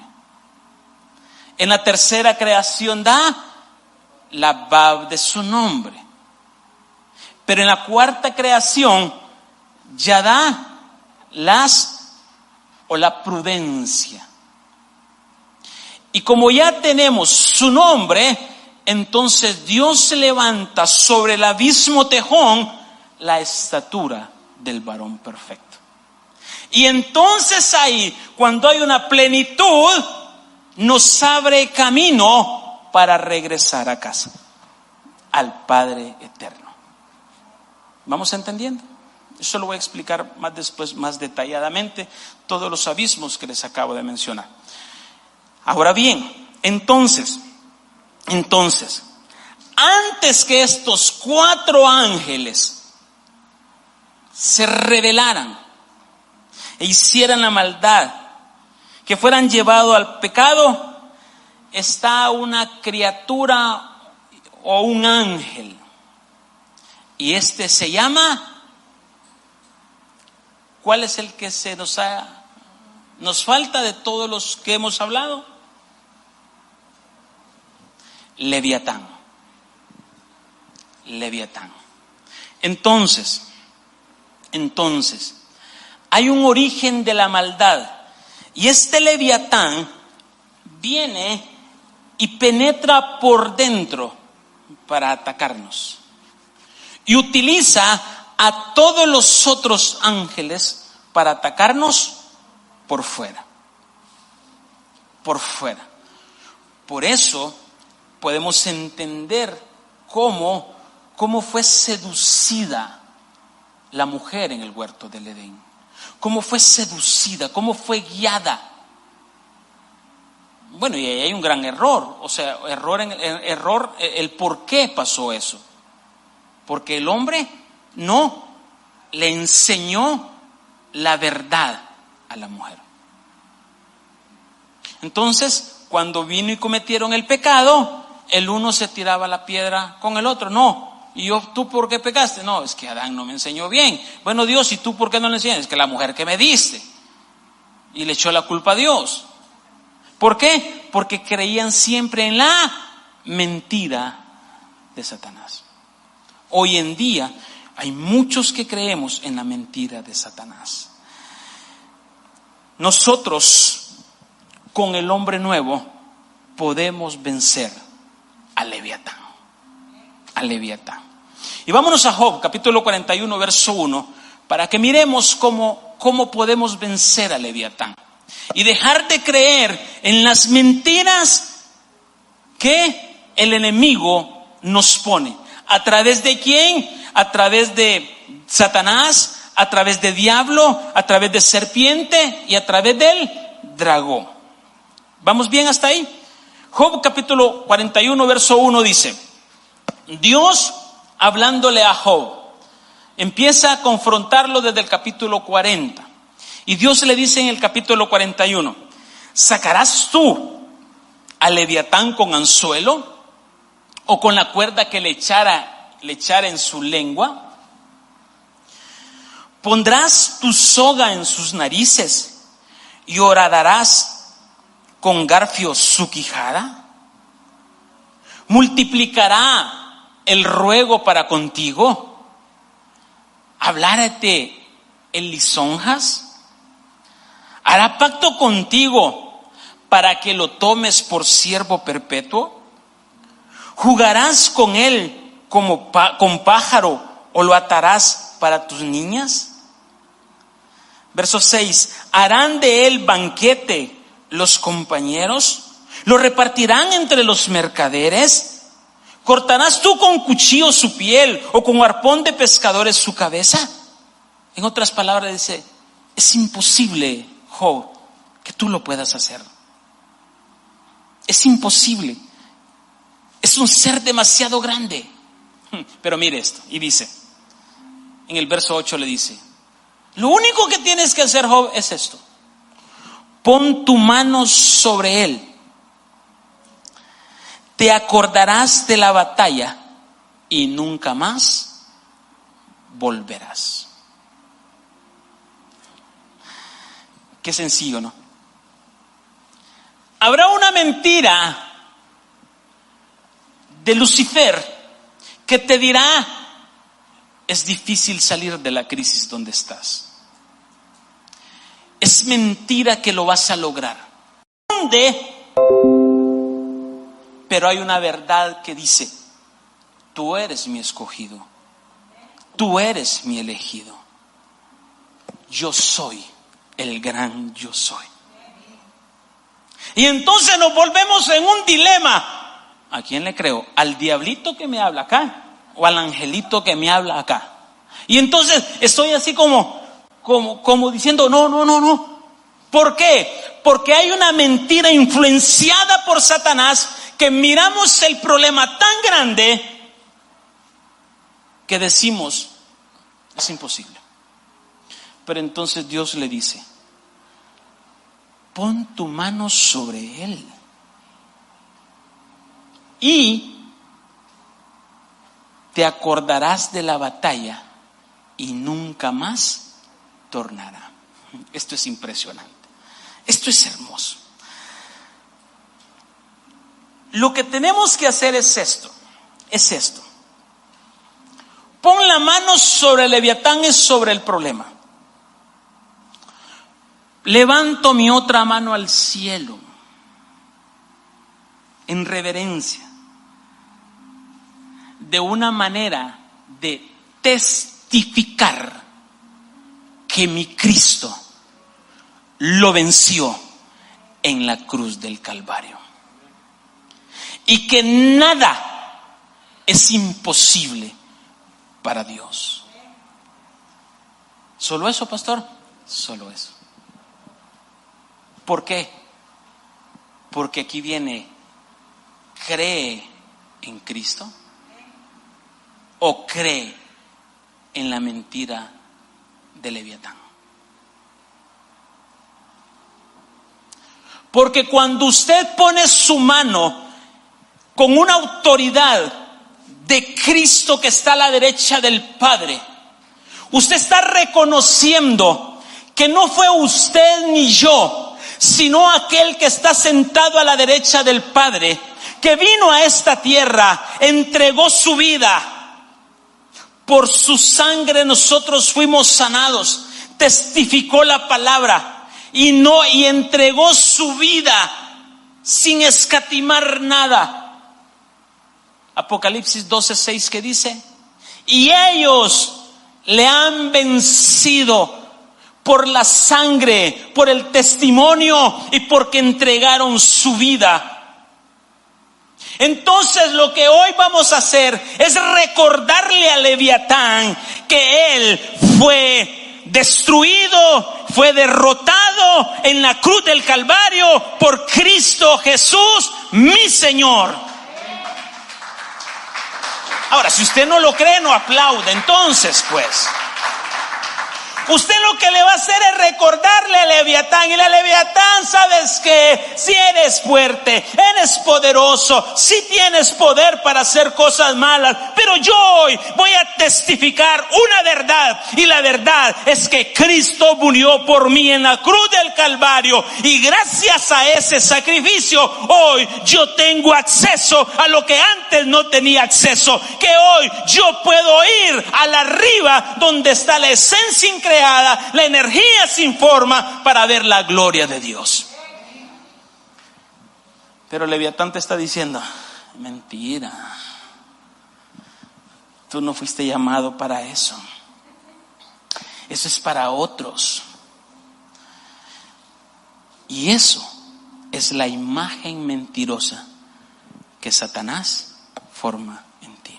En la tercera creación da la bab de su nombre. Pero en la cuarta creación ya da la prudencia. Y como ya tenemos su nombre, entonces Dios levanta sobre el abismo tejón la estatura del varón perfecto. Y entonces ahí, cuando hay una plenitud, nos abre camino para regresar a casa, al Padre eterno. ¿Vamos entendiendo? Eso lo voy a explicar más después, más detalladamente, todos los abismos que les acabo de mencionar. Ahora bien, entonces, antes que estos 4 ángeles se rebelaran e hicieran la maldad, que fueran llevados al pecado, está una criatura o un ángel. Y este se llama, ¿cuál es el que nos falta de todos los que hemos hablado? Leviatán. Entonces, hay un origen de la maldad. Y este Leviatán viene y penetra por dentro para atacarnos. Y utiliza a todos los otros ángeles para atacarnos por fuera. Por eso podemos entender cómo fue seducida la mujer en el huerto del Edén. Cómo fue seducida, cómo fue guiada. Bueno, y ahí hay un gran error. O sea, el por qué pasó eso. Porque el hombre no le enseñó la verdad a la mujer. Entonces, cuando vino y cometieron el pecado, el uno se tiraba la piedra con el otro. No. ¿Y tú por qué pecaste? No, es que Adán no me enseñó bien. Bueno, Dios, ¿y tú por qué no le enseñas? Es que la mujer que me diste. Y le echó la culpa a Dios. ¿Por qué? Porque creían siempre en la mentira de Satanás. Hoy en día hay muchos que creemos en la mentira de Satanás. Nosotros, con el hombre nuevo, podemos vencer a Leviatán. Y vámonos a Job, capítulo 41, verso 1, para que miremos cómo podemos vencer a Leviatán. Y dejar de creer en las mentiras que el enemigo nos pone. ¿A través de quién? A través de Satanás, a través de diablo, a través de serpiente y a través del dragón. ¿Vamos bien hasta ahí? Job capítulo 41, verso 1 dice: Dios, hablándole a Job, empieza a confrontarlo desde el capítulo 40. Y Dios le dice en el capítulo 41: ¿sacarás tú a Leviatán con anzuelo o con la cuerda que le echara en su lengua? ¿Pondrás tu soga en sus narices y horadarás con garfio su quijada? ¿Multiplicará el ruego para contigo? ¿Hablárate en lisonjas? ¿Hará pacto contigo para que lo tomes por siervo perpetuo? ¿Jugarás con él como con pájaro o lo atarás para tus niñas? Verso 6, ¿harán de él banquete los compañeros? ¿Lo repartirán entre los mercaderes? ¿Cortarás tú con cuchillo su piel o con arpón de pescadores su cabeza? En otras palabras dice, es imposible, Job, que tú lo puedas hacer. Es imposible. Es un ser demasiado grande. Pero mire esto, y dice, en el verso 8 le dice, lo único que tienes que hacer, Job, es esto. Pon tu mano sobre él. Te acordarás de la batalla y nunca más volverás. Qué sencillo, ¿no? Habrá una mentira de Lucifer que te dirá, es difícil salir de la crisis donde estás. Es mentira que lo vas a lograr. ¿Dónde? Pero hay una verdad que dice, tú eres mi escogido, tú eres mi elegido. Yo soy el gran yo soy. Y entonces nos volvemos en un dilema. ¿A quién le creo? ¿Al diablito que me habla acá o al angelito que me habla acá? Y entonces estoy así como diciendo no. ¿Por qué? Porque hay una mentira influenciada por Satanás que miramos el problema tan grande que decimos, es imposible. Pero entonces Dios le dice, pon tu mano sobre él y te acordarás de la batalla y nunca más tornará. Esto es impresionante. Esto es hermoso. Lo que tenemos que hacer es esto. Pon la mano sobre el Leviatán, es sobre el problema. Levanto mi otra mano al cielo en reverencia, de una manera de testificar que mi Cristo lo venció en la cruz del Calvario y que nada es imposible para Dios. ¿Solo eso, pastor? Solo eso. ¿Por qué? Porque aquí viene, ¿cree en Cristo? ¿O cree en la mentira de Leviatán? Porque cuando usted pone su mano con una autoridad de Cristo que está a la derecha del Padre, usted está reconociendo que no fue usted ni yo, sino aquel que está sentado a la derecha del Padre, que vino a esta tierra, entregó su vida. Por su sangre nosotros fuimos sanados. Testificó la palabra y entregó su vida sin escatimar nada. Apocalipsis 12:6, ¿qué dice? Y ellos le han vencido por la sangre, por el testimonio y porque entregaron su vida. Entonces lo que hoy vamos a hacer es recordarle a Leviatán que él fue destruido, fue derrotado en la cruz del Calvario por Cristo Jesús, mi Señor. Ahora, si usted no lo cree, no aplaude. Entonces, pues, usted lo que le va a hacer es recordarle a Leviatán. Y la Leviatán, ¿sabes qué? Si eres fuerte, eres poderoso, si tienes poder para hacer cosas malas. Pero yo hoy voy a testificar una verdad. Y la verdad es que Cristo murió por mí en la cruz del Calvario. Y gracias a ese sacrificio, hoy yo tengo acceso a lo que antes no tenía acceso. Que hoy yo puedo ir a la arriba donde está la esencia increada, la energía sin forma, para ver la gloria de Dios. Pero Leviatán te está diciendo, mentira. Tú no fuiste llamado para eso. Eso es para otros. Y eso es la imagen mentirosa que Satanás forma en ti.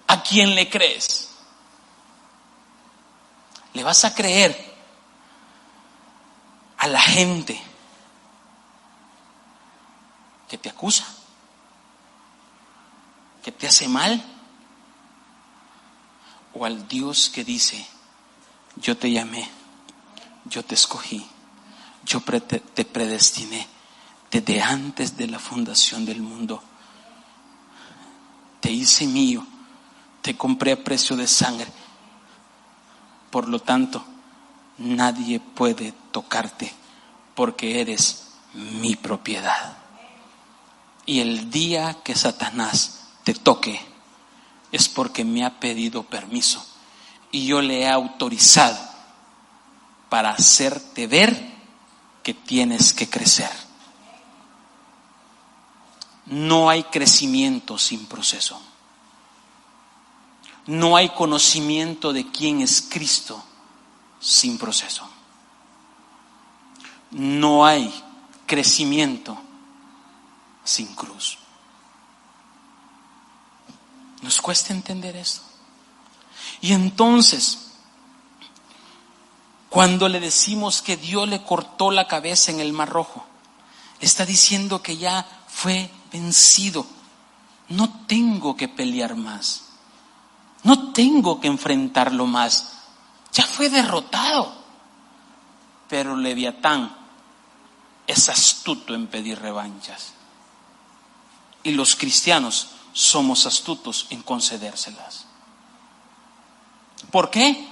¿A quién le crees? ¿Le vas a creer a la gente que te acusa, que te hace mal, o al Dios que dice: yo te llamé, yo te escogí, yo te predestiné desde antes de la fundación del mundo, te hice mío, te compré a precio de sangre, por lo tanto nadie puede tocarte porque eres mi propiedad? Y el día que Satanás te toque es porque me ha pedido permiso y yo le he autorizado para hacerte ver que tienes que crecer. No hay crecimiento sin proceso. No hay conocimiento de quién es Cristo sin proceso. No hay crecimiento sin cruz. Nos cuesta entender esto. Y entonces, cuando le decimos que Dios le cortó la cabeza en el Mar Rojo, está diciendo que ya fue vencido. No tengo que pelear más. No tengo que enfrentarlo más. Ya fue derrotado. Pero Leviatán es astuto en pedir revanchas. Y los cristianos somos astutos en concedérselas. ¿Por qué?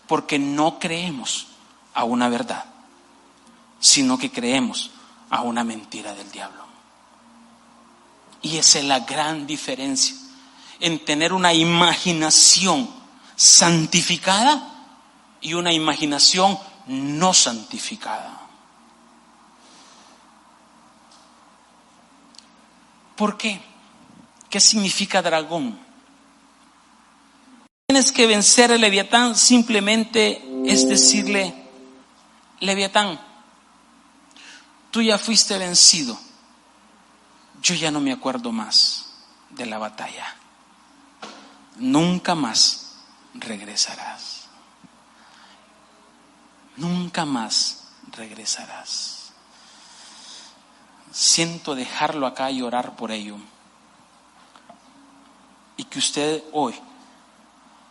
Porque no creemos a una verdad, sino que creemos a una mentira del diablo. Y esa es la gran diferencia en tener una imaginación santificada y una imaginación no santificada. ¿Por qué? ¿Qué significa dragón? Tienes que vencer al Leviatán, simplemente es decirle: Leviatán, tú ya fuiste vencido. Yo ya no me acuerdo más de la batalla. Nunca más regresarás. Nunca más regresarás. Siento dejarlo acá y orar por ello. Y que usted hoy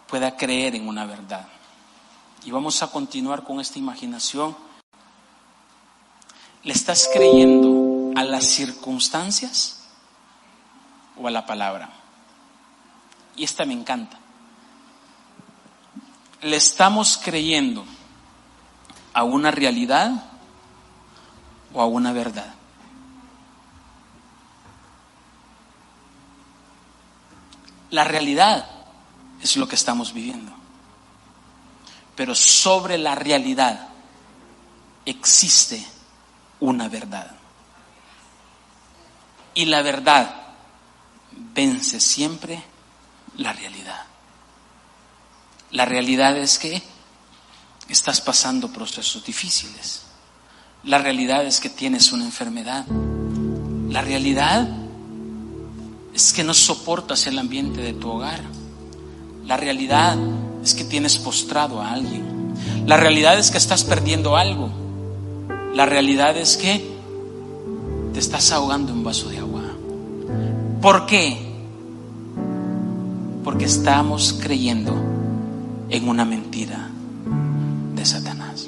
pueda creer en una verdad. Y vamos a continuar con esta imaginación. ¿Le estás creyendo a las circunstancias o a la palabra? Y esta me encanta. ¿Le estamos creyendo a una realidad o a una verdad? La realidad es lo que estamos viviendo. Pero sobre la realidad existe una verdad. Y la verdad vence siempre la realidad. La realidad es que estás pasando procesos difíciles. La realidad es que tienes una enfermedad. La realidad es que no soportas el ambiente de tu hogar. La realidad es que tienes postrado a alguien. La realidad es que estás perdiendo algo. La realidad es que te estás ahogando en un vaso de agua. ¿Por qué? Porque estamos creyendo en una mentira de Satanás.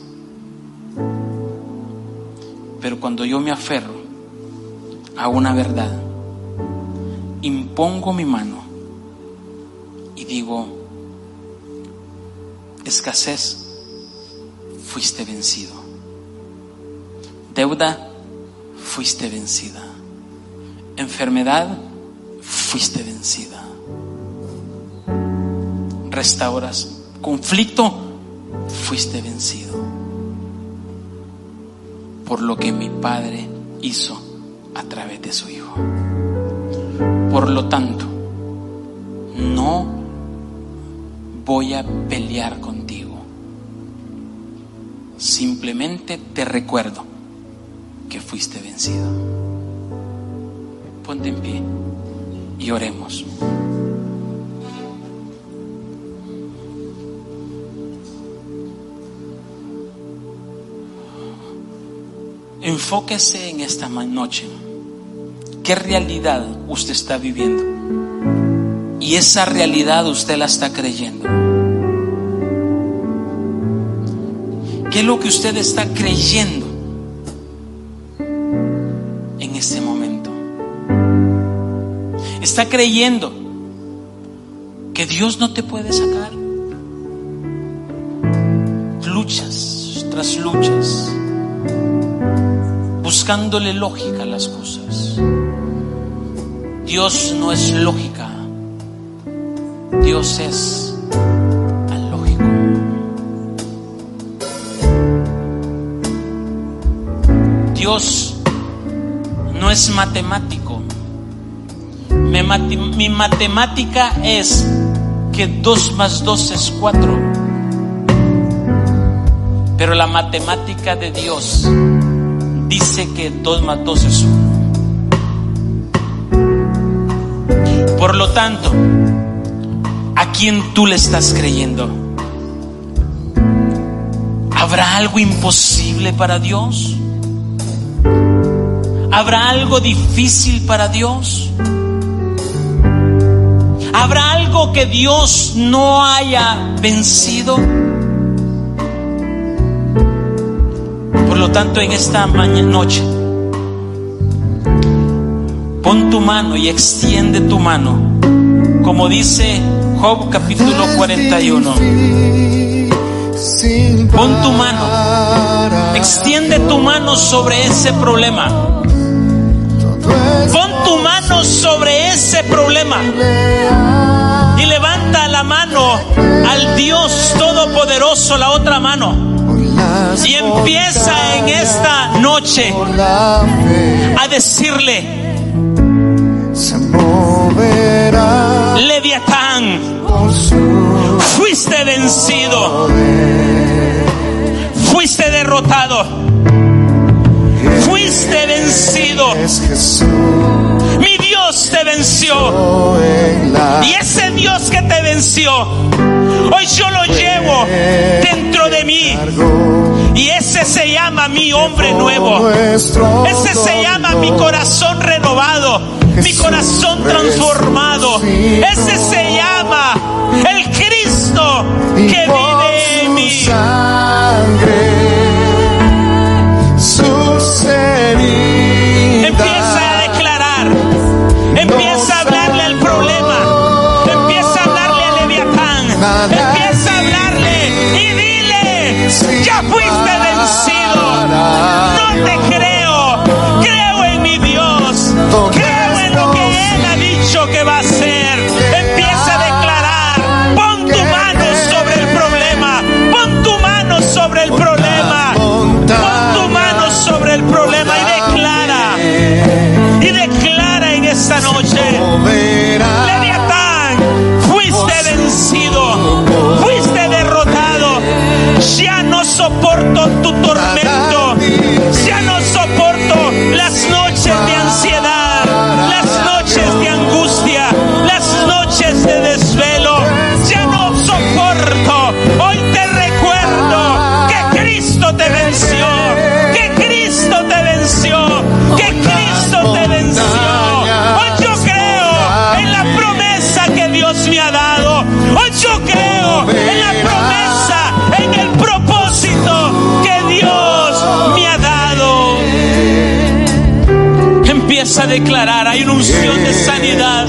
Pero cuando yo me aferro a una verdad, impongo mi mano y digo: escasez, fuiste vencido. Deuda, fuiste vencida. Enfermedad, fuiste vencida. Restauras, conflicto, fuiste vencido. Por lo que mi Padre hizo a través de su Hijo. Por lo tanto, no voy a pelear contigo. Simplemente te recuerdo que fuiste vencido. Ponte en pie y oremos. Enfóquese en esta noche. ¿Qué realidad usted está viviendo? Y esa realidad usted la está creyendo. ¿Qué es lo que usted está creyendo en este momento? ¿Está creyendo que Dios no te puede sacar? Luchas tras luchas, buscándole lógica a las cosas. Dios no es lógica, Dios es alógico. Dios no es matemático. Mi matemática es que 2 más 2 es 4. Pero la matemática de Dios dice que 2 más 2 es 1. Por lo tanto, ¿a quién tú le estás creyendo? ¿Habrá algo imposible para Dios? ¿Habrá algo difícil para Dios? ¿Habrá algo que Dios no haya vencido? Por lo tanto, en esta noche, pon tu mano y extiende tu mano, como dice Job capítulo 41. Pon tu mano, extiende tu mano sobre ese problema. Pon tu mano sobre ese problema y levanta la mano al Dios Todopoderoso, la otra mano, y empieza en esta noche a decirle: Leviatán, fuiste vencido, fuiste derrotado, fuiste vencido. Mi Dios te venció, y ese Dios que te venció, hoy yo lo llevo dentro de mí, y ese se llama mi hombre nuevo, ese se llama mi corazón renovado, mi corazón transformado, ese se llama el Cristo que vive en mí. Empieza a declarar, empieza a hablarle al problema, empieza a hablarle al Leviatán, empieza a hablarle y dile: ya fuiste vencido, no te creo, creo en mi Dios, creo en lo que Él ha dicho que va a hacer. Empieza a declarar, pon tu mano sobre el problema, pon tu mano sobre el problema, pon tu mano sobre el problema y declara en esta noche: Leviatán, fuiste vencido, fuiste derrotado, ya no soporto tu tormento, ya no soporto las noches de ansiedad, las noches de angustia, las noches de desvelo, ya no soporto. Hoy te recuerdo que Cristo te venció, que Cristo te venció, que Cristo te venció. Hoy yo creo en la promesa que Dios me ha dado. Hoy yo creo en la promesa, en el propósito que Dios me ha dado. Empieza a declarar: hay una unción de sanidad,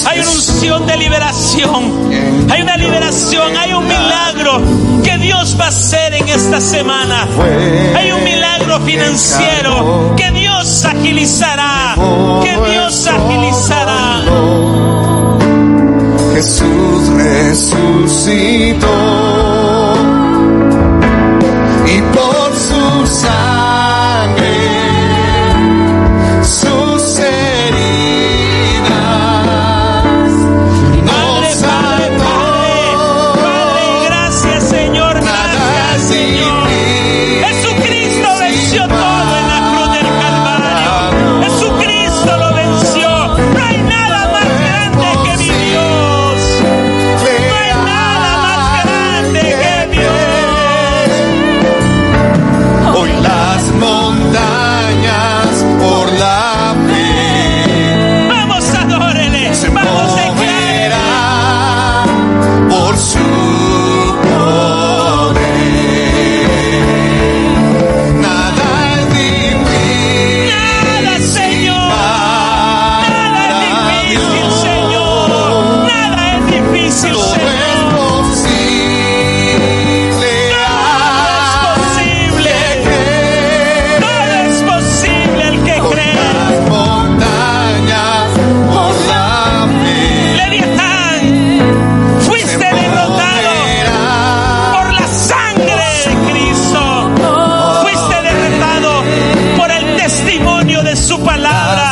hay una unción de liberación, hay una liberación, hay un milagro que Dios va a hacer en esta semana, hay un milagro financiero que Dios agilizará, que Dios agilizará. Jesús resucitó y por su sangre sus heridas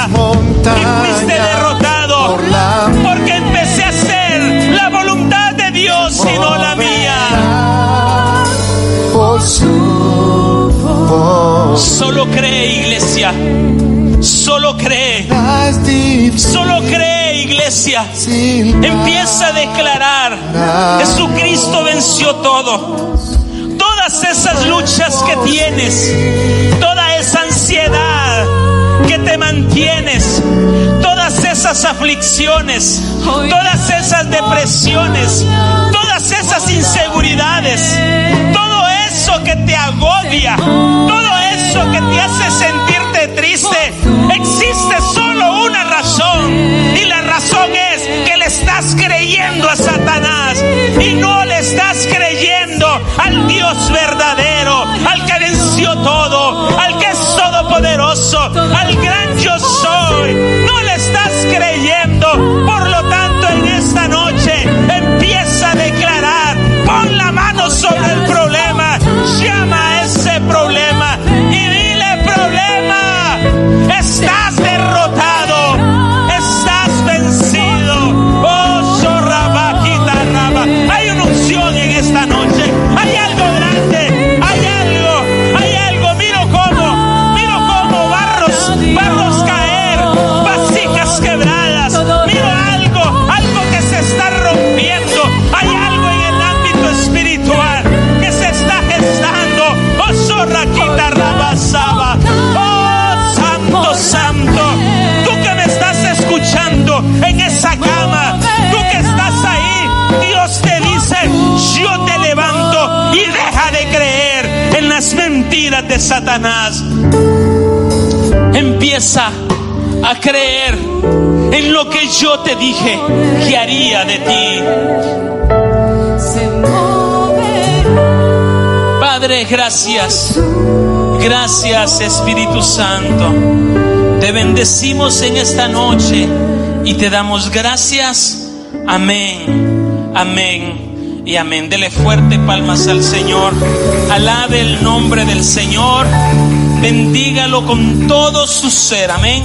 vida y fuiste derrotado, porque empecé a hacer la voluntad de Dios y no la mía. Solo cree, iglesia. Solo cree. Solo cree, iglesia. Empieza a declarar: Jesucristo venció todo. Todas esas luchas que tienes, toda esa ansiedad que te mantienes, todas esas aflicciones, todas esas depresiones, todas esas inseguridades, todo eso que te agobia, todo eso que te hace sentirte triste, existe solo una razón, y la razón es que le estás creyendo a Satanás y no le estás creyendo al Dios verdadero, al que venció todo, al que es todopoderoso, al gran yo soy. No le estás creyendo. Por lo tanto, en esta noche empieza a declarar: pon la mano sobre el problema, llama a ese problema y dile: problema, estás derrotado, estás vencido. Oh, Sorrabaquita Raba. Hay una unción en esta noche. Hay algo grande, hay algo. Miro cómo barros caer, vasijas quebradas. Miro algo que se está rompiendo. Hay algo en el ámbito espiritual que se está gestando. Oh, Sorraquita Rabasaba. Oh, santo, santo. Tú que me estás escuchando en esa cama, tú que estás ahí, Dios te dice: yo te levanto, y deja de creer en las mentiras de Satanás. Empieza a creer en lo que yo te dije que haría de ti. Padre, gracias. Gracias, Espíritu Santo. Te bendecimos en esta noche y te damos gracias. Amén, amén y amén. Dele fuerte palmas al Señor. Alabe el nombre del Señor. Bendígalo con todo su ser. Amén.